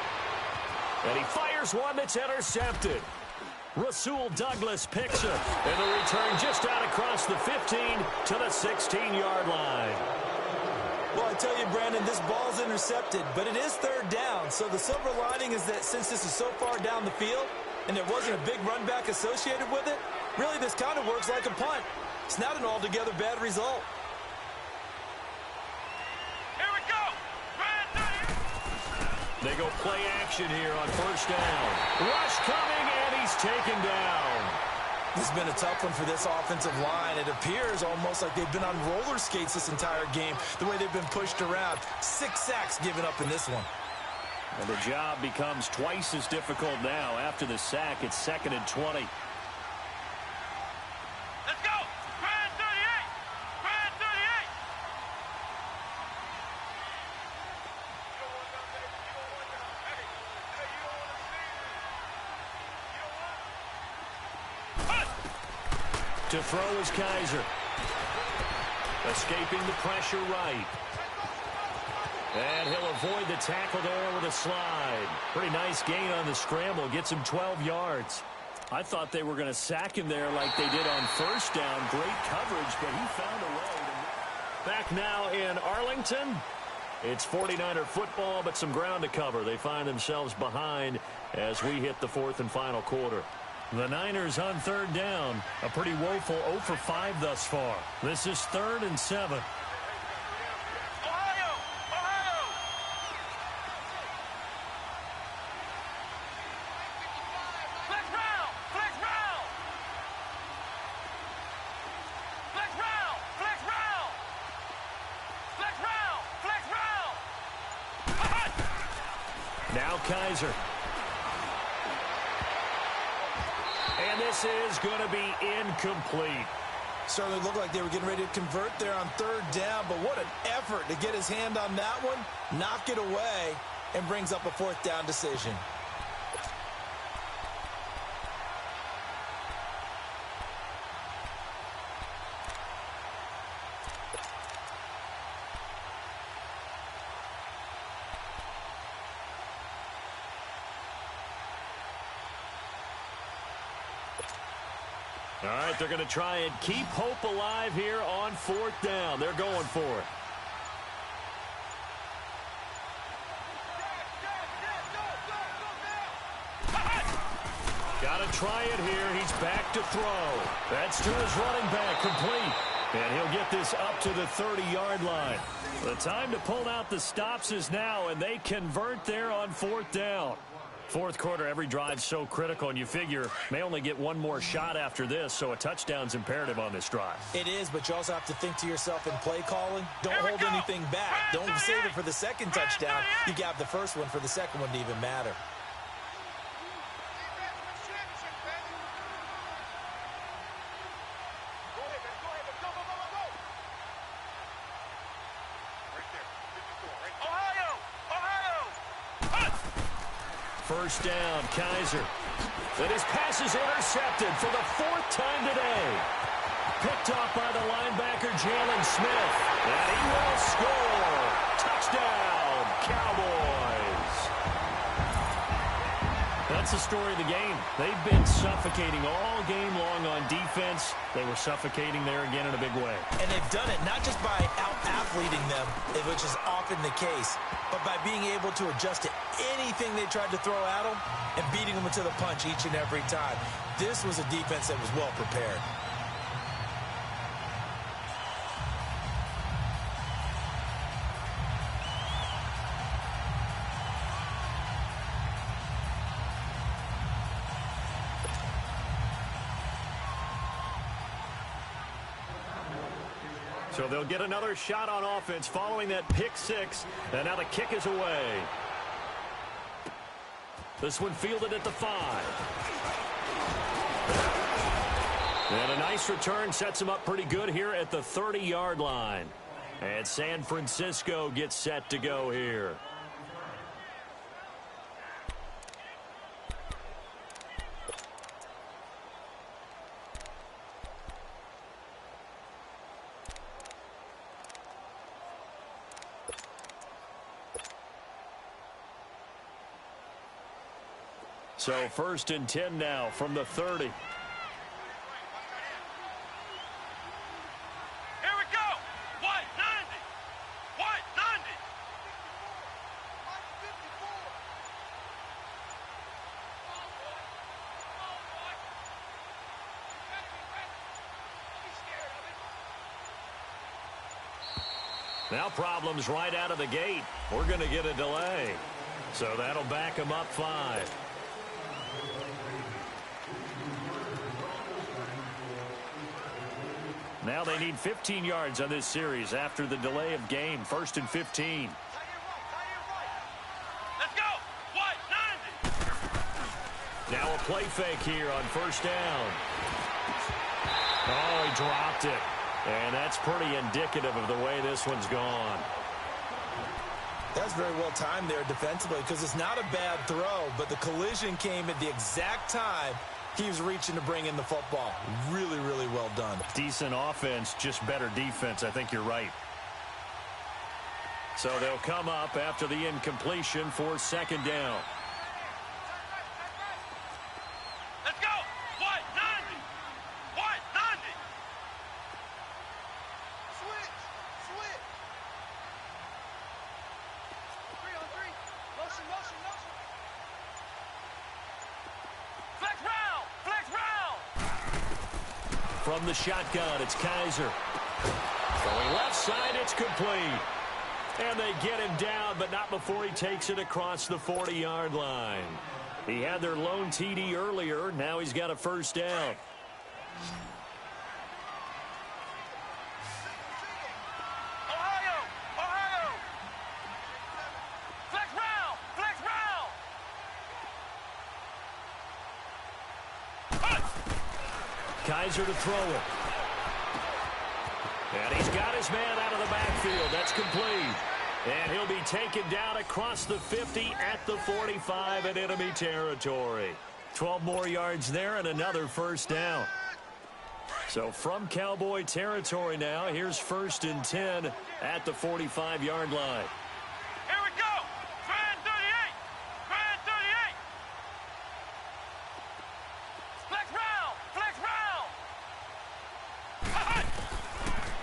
[SPEAKER 1] And he fires one that's intercepted. Rasul Douglas picks it. And the return just out across the 15 to the 16-yard line.
[SPEAKER 2] Well, I tell you, Brandon, this ball's intercepted, but it is 3rd down. So the silver lining is that since this is so far down the field and there wasn't a big run back associated with it, really this kind of works like a punt. It's not an altogether bad result.
[SPEAKER 1] They go play action here on 1st down. Rush coming, and he's taken down.
[SPEAKER 2] This has been a tough one for this offensive line. It appears almost like they've been on roller skates this entire game, the way they've been pushed around. 6 sacks given up in this one.
[SPEAKER 1] And the job becomes twice as difficult now. After the sack, it's 2nd and 20.
[SPEAKER 3] Let's go! Grand 38! Grand 38!
[SPEAKER 1] To throw is Kaiser. Escaping the pressure right. And he'll avoid the tackle there with a slide. Pretty nice gain on the scramble. Gets him 12 yards. I thought they were going to sack him there like they did on 1st down. Great coverage, but he found a way. Back now in Arlington. It's 49er football, but some ground to cover. They find themselves behind as we hit the 4th and final quarter. The Niners on 3rd down. A pretty woeful 0 for 5 thus far. This is 3rd and 7.
[SPEAKER 3] Ohio! Ohio! Flex round! Flex round! Flex round! Flex round! Flex round! Flex round!
[SPEAKER 1] Now Kaiser. And this is going to be incomplete.
[SPEAKER 2] Certainly looked like they were getting ready to convert there on 3rd down, but what an effort to get his hand on that one, knock it away, and brings up a 4th down decision.
[SPEAKER 1] All right, they're going to try and keep hope alive here on 4th down. They're going for it. Got to try it here. He's back to throw. That's to his running back, complete. And he'll get this up to the 30-yard line. The time to pull out the stops is now, and they convert there on 4th down. 4th quarter, every drive's so critical, and you figure may only get one more shot after this, so a touchdown's imperative on this drive.
[SPEAKER 2] It is, but you also have to think to yourself in play calling, don't hold anything back. Don't save it for the second touchdown. You got the first one for the second one to even matter.
[SPEAKER 1] First down, Kaiser. And his pass is intercepted for the 4th time today. Picked off by the linebacker, Jalen Smith. And he will score. Touchdown, Cowboys. That's the story of the game. They've been suffocating all game long on defense. They were suffocating there again in a big way.
[SPEAKER 2] And they've done it not just by out-athleting them, which is often the case, but by being able to adjust to anything they tried to throw at them and beating them to the punch each and every time. This was a defense that was well prepared.
[SPEAKER 1] So they'll get another shot on offense following that pick 6, and now the kick is away. This one fielded at the 5. And a nice return sets him up pretty good here at the 30-yard line. And San Francisco gets set to go here. So 1st and 10 now from the 30.
[SPEAKER 3] Here we go. White 90. White 90. White 54.
[SPEAKER 1] Now problems right out of the gate. We're going to get a delay. So that'll back him up 5. Now they need 15 yards on this series after the delay of game. 1st and 15.
[SPEAKER 3] Let's go. White 90.
[SPEAKER 1] Now a play fake here on 1st down. Oh, he dropped it. And that's pretty indicative of the way this one's gone.
[SPEAKER 2] That's very well timed there defensively because it's not a bad throw, but the collision came at the exact time he was reaching to bring in the football. Really, really well done.
[SPEAKER 1] Decent offense, just better defense. I think you're right. So they'll come up after the incompletion for 2nd down.
[SPEAKER 3] Let's go. White 90. White 90. Switch. 3 on 3. Motion. Flex round.
[SPEAKER 1] From the shotgun, it's Kaiser. Going left side, it's complete. And they get him down, but not before he takes it across the 40-yard line. He had their lone TD earlier. Now he's got a 1st down.
[SPEAKER 3] Ohio. Flex round.
[SPEAKER 1] Kaiser to throw it. And he's got his man out of the backfield. That's complete. And he'll be taken down across the 50 at the 45 in enemy territory. 12 more yards there and another 1st down. So from Cowboy territory now, here's 1st and 10 at the 45-yard line.
[SPEAKER 3] Here we go. Grand 38. Grand 38. Flex round.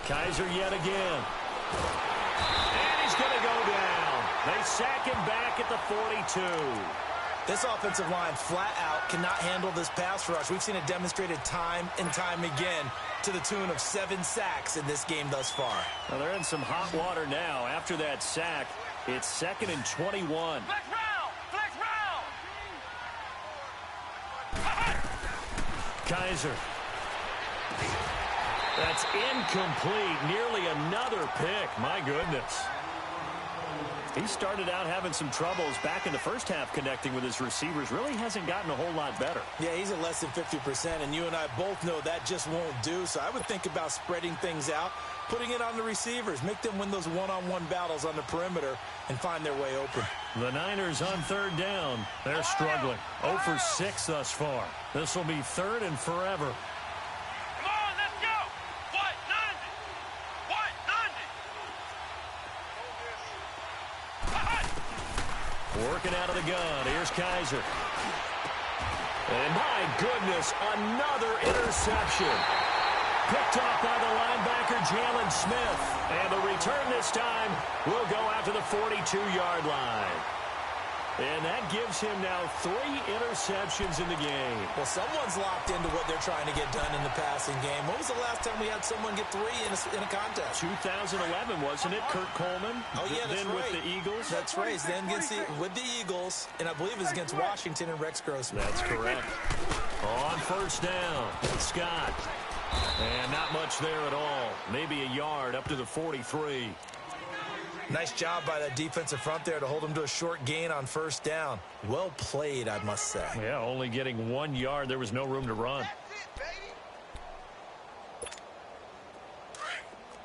[SPEAKER 1] Kaiser yet again. And he's going to go down. They sack him back at the 42.
[SPEAKER 2] This offensive line flat out cannot handle this pass rush. We've seen it demonstrated time and time again to the tune of 7 sacks in this game thus far.
[SPEAKER 1] Well, they're in some hot water now. After that sack, it's 2nd and 21.
[SPEAKER 3] Flex round! Flex round!
[SPEAKER 1] Kaiser. That's incomplete. Nearly another pick. My goodness. He started out having some troubles back in the first half connecting with his receivers. Really hasn't gotten a whole lot better.
[SPEAKER 2] Yeah, he's at less than 50%, and you and I both know that just won't do. So I would think about spreading things out, putting it on the receivers, make them win those one-on-one battles on the perimeter and find their way open.
[SPEAKER 1] The Niners on 3rd down. They're struggling. 0 for 6 thus far. This will be 3rd and forever.
[SPEAKER 3] Come on, let's go! What? 90! What? 90!
[SPEAKER 1] Working out of the gun. Here's Kaiser. And my goodness, another interception. Picked off by the linebacker, Jalen Smith. And the return this time will go out to the 42-yard line. And that gives him now 3 interceptions in the game.
[SPEAKER 2] Well, someone's locked into what they're trying to get done in the passing game. When was the last time we had someone get 3 in a contest?
[SPEAKER 1] 2011, wasn't it? Kurt Coleman.
[SPEAKER 2] Oh, yeah, that's
[SPEAKER 1] then
[SPEAKER 2] right.
[SPEAKER 1] with the Eagles.
[SPEAKER 2] That's right. Then with the Eagles, and I believe it was against Washington and Rex Grossman.
[SPEAKER 1] That's correct. On 1st down, Scott. And not much there at all. Maybe a yard up to the 43.
[SPEAKER 2] Nice job by that defensive front there to hold him to a short gain on 1st down. Well played, I must say.
[SPEAKER 1] Yeah, only getting 1 yard. There was no room to run.
[SPEAKER 3] That's it, baby!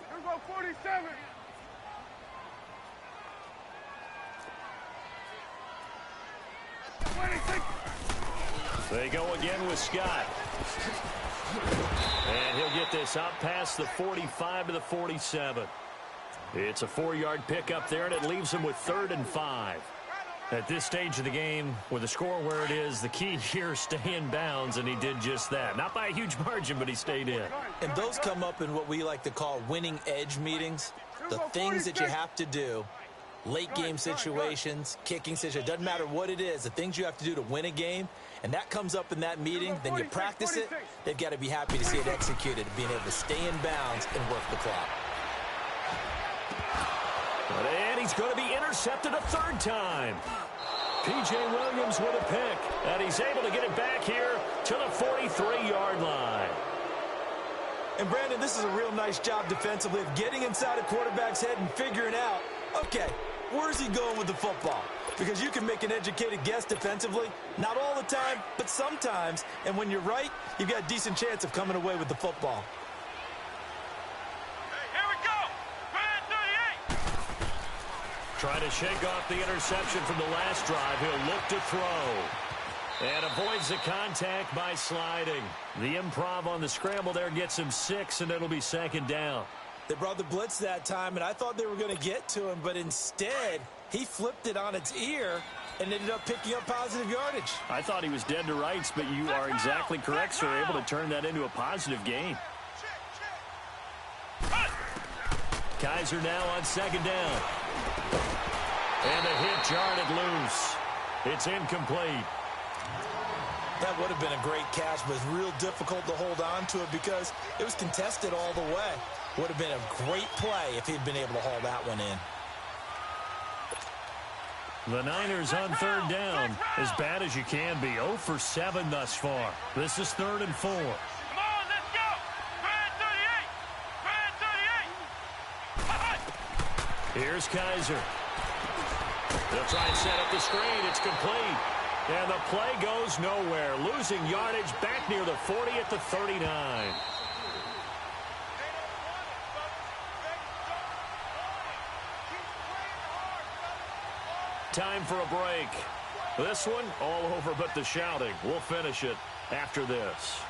[SPEAKER 3] Here we go, 47!
[SPEAKER 1] They go again with Scott. And he'll get this up past the 45 to the 47. It's a 4-yard pickup there, and it leaves him with 3rd and 5. At this stage of the game, with the score where it is, the key here is stay in bounds, and he did just that. Not by a huge margin, but he stayed in.
[SPEAKER 2] And those come up in what we like to call winning edge meetings. The things that you have to do, late game situations, kicking situations, doesn't matter what it is, the things you have to do to win a game, and that comes up in that meeting, then you practice it, they've got to be happy to see it executed, being able to stay in bounds and work the clock.
[SPEAKER 1] And he's going to be intercepted a 3rd time. P.J. Williams with a pick, and he's able to get it back here to the 43-yard line.
[SPEAKER 2] And, Brandon, this is a real nice job defensively of getting inside a quarterback's head and figuring out, okay, where's he going with the football? Because you can make an educated guess defensively, not all the time, but sometimes. And when you're right, you've got a decent chance of coming away with the football.
[SPEAKER 3] Here we go! Brand 38!
[SPEAKER 1] Trying to shake off the interception from the last drive. He'll look to throw. And avoids the contact by sliding. The improv on the scramble there gets him 6, and it'll be 2nd down.
[SPEAKER 2] They brought the blitz that time, and I thought they were going to get to him, but instead, he flipped it on its ear and ended up picking up positive yardage.
[SPEAKER 1] I thought he was dead to rights, but you are exactly correct, sir. Able to turn that into a positive gain. Kaiser now on 2nd down. And the hit jarred it loose. It's incomplete.
[SPEAKER 2] That would have been a great catch, but it's real difficult to hold on to it because it was contested all the way. Would have been a great play if he'd been able to haul that one in.
[SPEAKER 1] The Niners on 3rd down, as bad as you can be. 0 for 7 thus far. This is 3rd and 4.
[SPEAKER 3] Come on, let's go! Brand 38! Brand 38!
[SPEAKER 1] Here's Kaiser. They'll try and set up the screen. It's complete. And the play goes nowhere. Losing yardage back near the 40 at the 39. Time for a break. This one all over but the shouting. We'll finish it after this.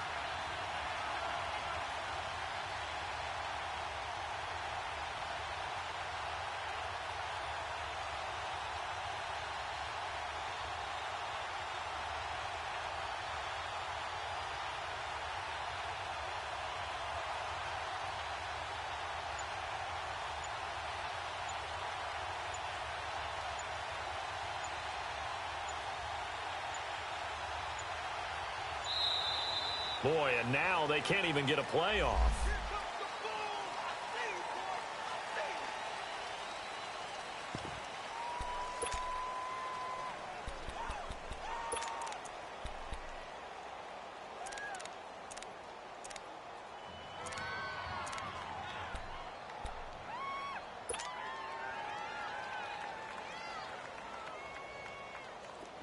[SPEAKER 1] Boy, and now they can't even get a play off.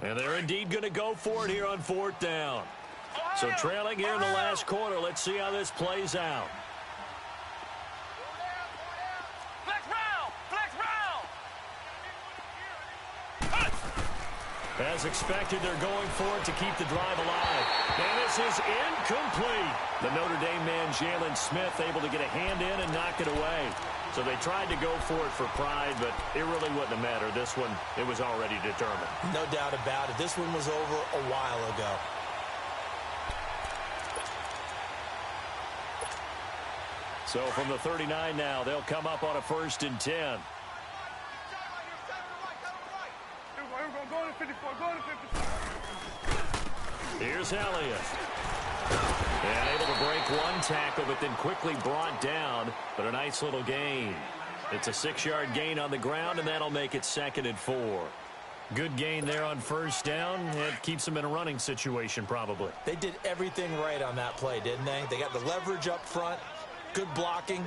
[SPEAKER 1] And they're indeed going to go for it here on 4th down. So trailing here in the last quarter. Let's see how this plays out.
[SPEAKER 3] Flex round! Flex round!
[SPEAKER 1] As expected, they're going for it to keep the drive alive. And this is incomplete. The Notre Dame man, Jalen Smith, able to get a hand in and knock it away. So they tried to go for it for pride, but it really wouldn't have mattered. This one, it was already determined.
[SPEAKER 2] No doubt about it. This one was over a while ago.
[SPEAKER 1] So from the 39 now, they'll come up on a 1st and 10.
[SPEAKER 3] Here we go. Go to 54. Go to 54.
[SPEAKER 1] Here's Elliott. And able to break one tackle, but then quickly brought down. But a nice little gain. It's a 6-yard gain on the ground, and that'll make it 2nd and 4. Good gain there on 1st down. It keeps them in a running situation, probably.
[SPEAKER 2] They did everything right on that play, didn't they? They got the leverage up front, good blocking,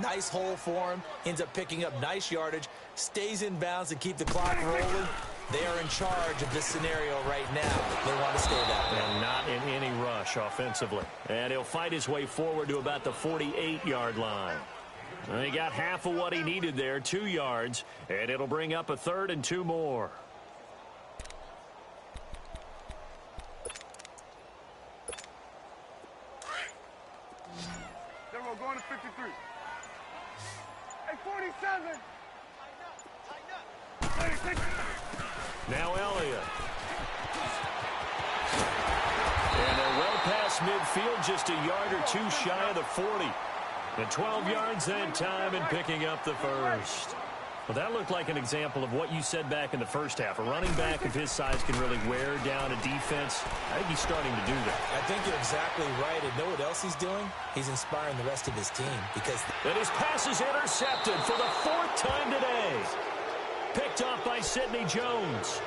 [SPEAKER 2] nice hole for him, ends up picking up nice yardage, stays in bounds to keep the clock rolling. They are in charge of this scenario right now. They want to stay that way.
[SPEAKER 1] And not in any rush offensively. And he'll fight his way forward to about the 48-yard line. And he got half of what he needed there, 2 yards, and it'll bring up a 3rd and 2 more.
[SPEAKER 3] There we go. Going to 53. Hey, 47. Tighten up.
[SPEAKER 1] Now Elliott. And they're well past midfield, just a yard or 2 shy of the 40. And 12 yards that time and picking up the 1st. Well, that looked like an example of what you said back in the first half. A running back of his size can really wear down a defense. I think he's starting to do that.
[SPEAKER 2] I think you're exactly right. And know what else he's doing? He's inspiring the rest of his team. Because
[SPEAKER 1] and his pass is intercepted for the 4th time today. Picked off by Sidney Jones.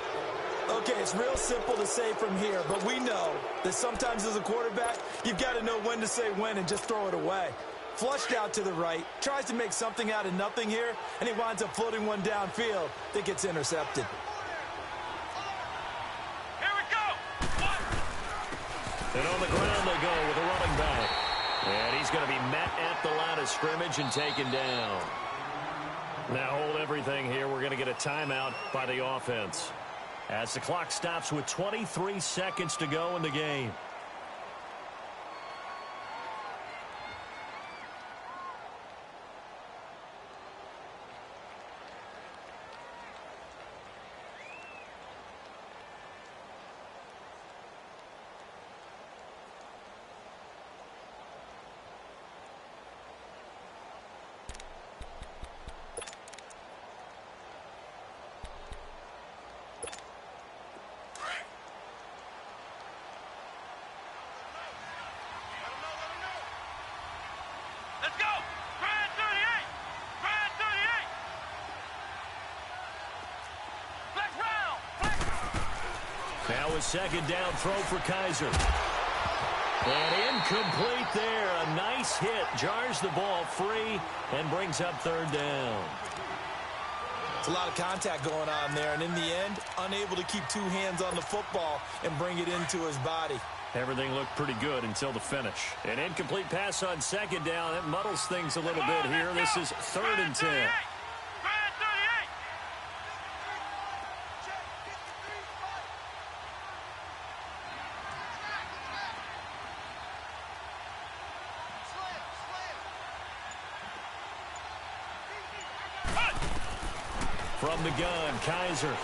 [SPEAKER 2] okay, it's real simple to say from here, but we know that sometimes as a quarterback, you've got to know when to say when and just throw it away. Flushed out to the right, tries to make something out of nothing here, and he winds up floating one downfield that gets intercepted.
[SPEAKER 3] Here we go!
[SPEAKER 1] And on the ground they go with a running back. And he's going to be met at the line of scrimmage and taken down. Now hold everything here. We're going to get a timeout by the offense as the clock stops with 23 seconds to go in the game.
[SPEAKER 3] Let's go! Grand 38! Grand 38! Flex round! Flex!
[SPEAKER 1] Now a second down throw for Kaiser. And incomplete there. A nice hit. Jars the ball free and brings up third down.
[SPEAKER 2] It's a lot of contact going on there, and in the end, unable to keep two hands on the football and bring it into his body.
[SPEAKER 1] Everything looked pretty good until the finish. An incomplete pass on second down. It muddles things a little bit here. This is third and 10.
[SPEAKER 3] Grand 38!
[SPEAKER 1] From the gun, Kaiser.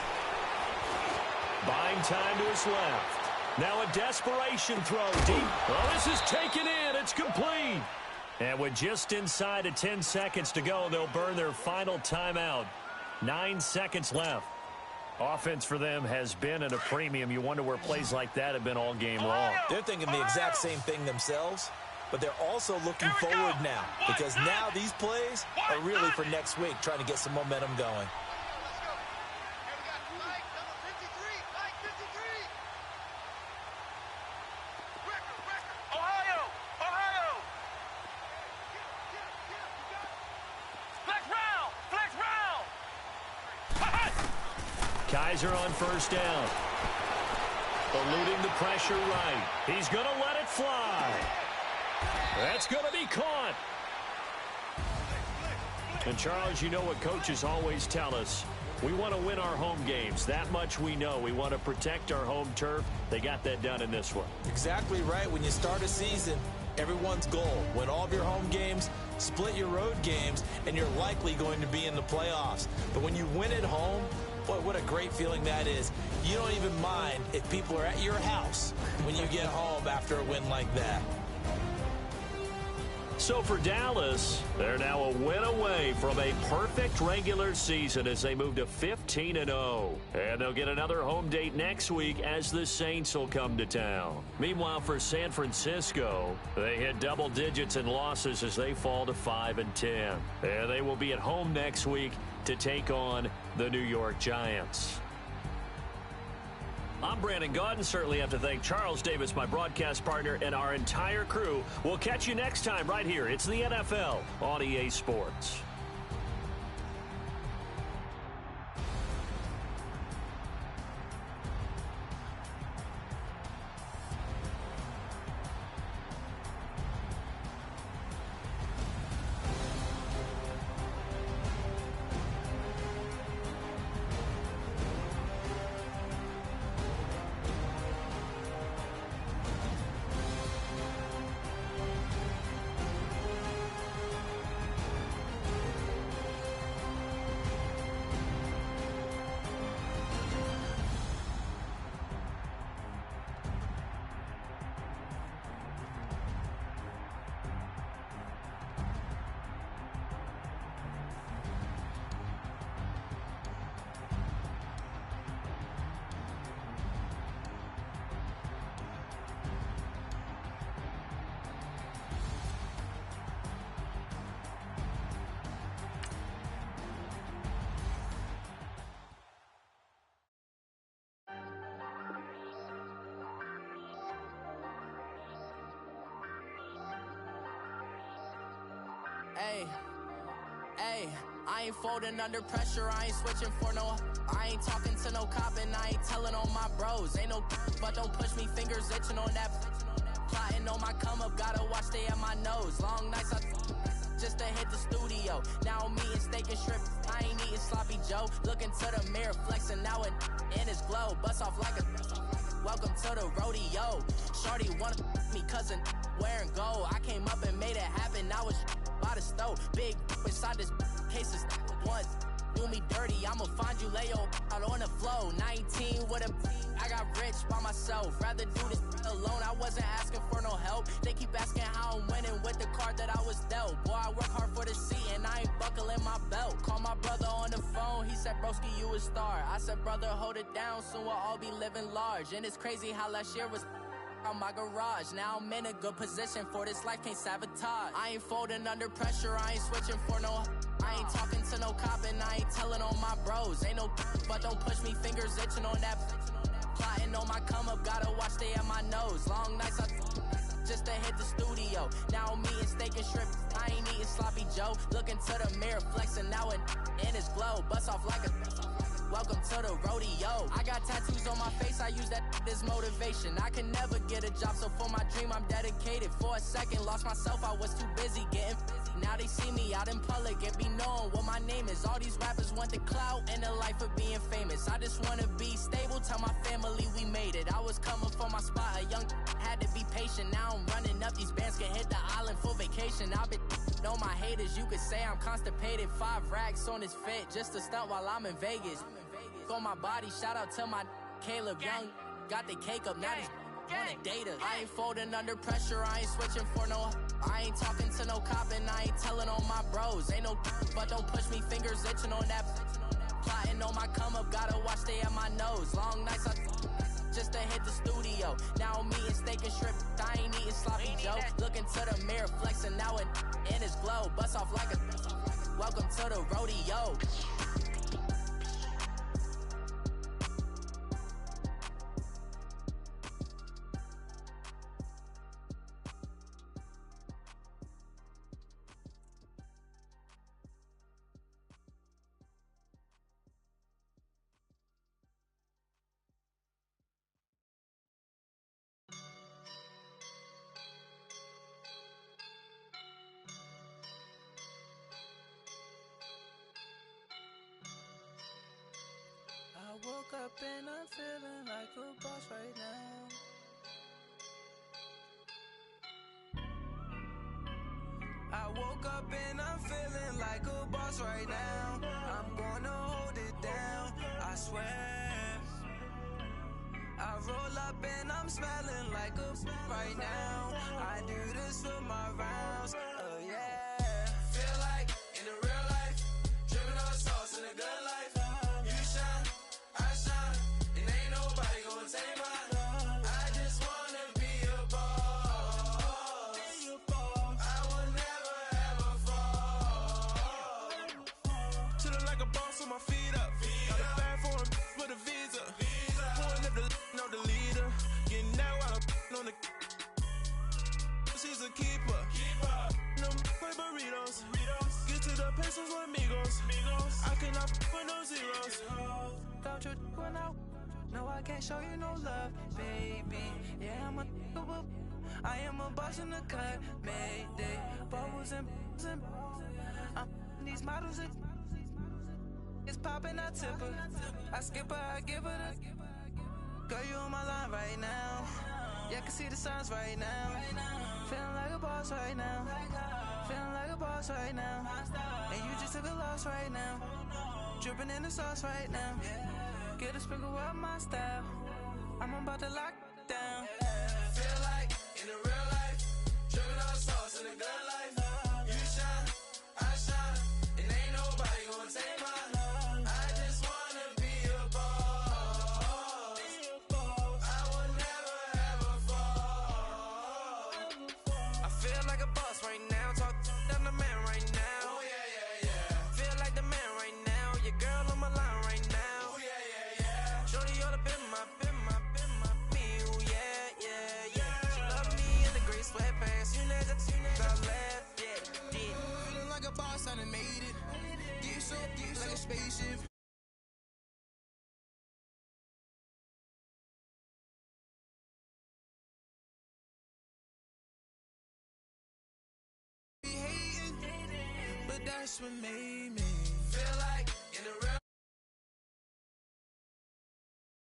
[SPEAKER 1] Buying time to his left. Now a desperation throw deep. Oh, this is taken in. It's complete. And with just inside of 10 seconds to go, they'll burn their final timeout. 9 seconds left. Offense for them has been at a premium. You wonder where plays like that have been all game long.
[SPEAKER 2] They're thinking the exact same thing themselves, but they're also looking forward now because now these plays are really for next week, trying to get some momentum going.
[SPEAKER 1] Kaiser on first down. Eluding the pressure right. He's going to let it fly. That's going to be caught. And, Charles, you know what coaches always tell us. We want to win our home games. That much we know. We want to protect our home turf. They got that done in this one.
[SPEAKER 2] Exactly right. When you start a season, everyone's goal, win all of your home games, split your road games, and you're likely going to be in the playoffs. But when you win at home, boy, what a great feeling that is. You don't even mind if people are at your house when you get home after a win like that.
[SPEAKER 1] So for Dallas, they're now a win away from a perfect regular season as they move to 15-0. And they'll get another home date next week as the Saints will come to town. Meanwhile, for San Francisco, they hit double digits in losses as they fall to 5-10. And they will be at home next week to take on the New York Giants. I'm Brandon Gaudin. Certainly have to thank Charles Davis, my broadcast partner, and our entire crew. We'll catch you next time right here. It's the NFL on EA Sports.
[SPEAKER 4] Hey, I ain't folding under pressure, I ain't switching for no. I ain't talking to no cop and I ain't telling on my bros. Ain't no but don't push me, fingers itching on that. Plotting on my come up, gotta watch stay at my nose. Long nights I just to hit the studio. Now I'm eating steak and shrimp, I ain't eating sloppy Joe. Looking to the mirror, flexing now it in his glow. Bust off like a welcome to the rodeo. Shorty wanna me cousin wearing gold. I came up and made it happen, now it's by the stove. Big inside this cases once do me dirty, I'ma find you lay out on the floor. 19 with a I got rich by myself, rather do this alone. I wasn't asking for no help, they keep asking how I'm winning with the card that I was dealt. Boy, I work hard for the seat and I ain't buckling my belt. Call my brother on the phone, he said broski you a star. I said brother hold it down, soon we'll all be living large. And it's crazy how last year was on my garage. Now I'm in a good position for this life, can't sabotage. I ain't folding under pressure, I ain't switching for no. I ain't talking to no cop and I ain't telling on my bros. Ain't no but don't push me, fingers itching on that. Plotting on my come up, gotta watch stay at my nose. Long nights I just to hit the studio. Now I'm eating steak and shrimp, I ain't eating sloppy Joe. Looking to the mirror, flexing now it in his glow. Bust off like a welcome to the rodeo. I got tattoos on my face, I use that as motivation. I can never get a job, so for my dream I'm dedicated. For a second, lost myself, I was too busy getting busy. Now they see me out in public and be known what my name is. All these rappers want the clout and the life of being famous. I just wanna be stable, tell my family we made it. I was coming for my spot, a young had to be patient. Now I'm running up, these bands can hit the island for vacation. I've been know my haters, you could say I'm constipated. 5 racks on his fit, just to stunt while I'm in Vegas. On my body, shout out to my Caleb Young. Got the cake up, now these wanna date us. I ain't folding under pressure, I ain't switching for no. I ain't talking to no cop and I ain't telling on my bros. Ain't no but don't push me, fingers itching on that. Plotting on my come up, gotta watch stay at my shows. Long nights just to hit the studio. Now I'm eating steak and shrimp. I ain't eating sloppy Joe. Looking to the mirror, flexing now in his glow. Bust off like a welcome to the rodeo. I woke up and I'm feeling like a boss right now. I woke up and I'm feeling like a boss right now. I'm gonna hold it down, I swear. I roll up and I'm smelling like a right now. I do this for my rounds, oh yeah. Feel like in the real life, dripping on sauce in a good life. You shine, I shine, and ain't nobody gonna take mine. I just wanna be a boss. I will never ever fall. Chillin' like a boss with my feet up. Got a bag for him with a visa. Pulling up the the leader. Getting that while I'm on the. She's a keeper. No play burritos. Get to the pesos with amigos. I cannot put no zeros. Don't you run out? No, I can't show you no love, baby. Yeah, I am a boss in the cut, Mayday. Bubbles and I'm these models. It's popping, I tip her. I skip her, I give her the. Girl, you on my line right now. Yeah, I can see the signs right now. Feeling like a boss right now. Feeling like a boss right now. And you just took a loss right now. Dripping in the sauce right now. Get a sprinkle of my style. I'm about to lock down. Feel like in the real life, dripping on sauce in a good life. You shine, I shine, and ain't nobody gonna take mine. I just wanna be a boss. I will never ever fall. I feel like a boss right now. Talk to the man right now. Oh yeah, yeah, yeah. Feel like the man right now. Your girl on my line right now. Oh yeah, yeah, yeah. Shorty all up in my me. Oh yeah, yeah, yeah. She love me in the gray sweatpants. You never left, yeah, did. Feeling like a boss, I done made it. Get so like a spaceship. Be hating, but that's what made me. Feel like in the real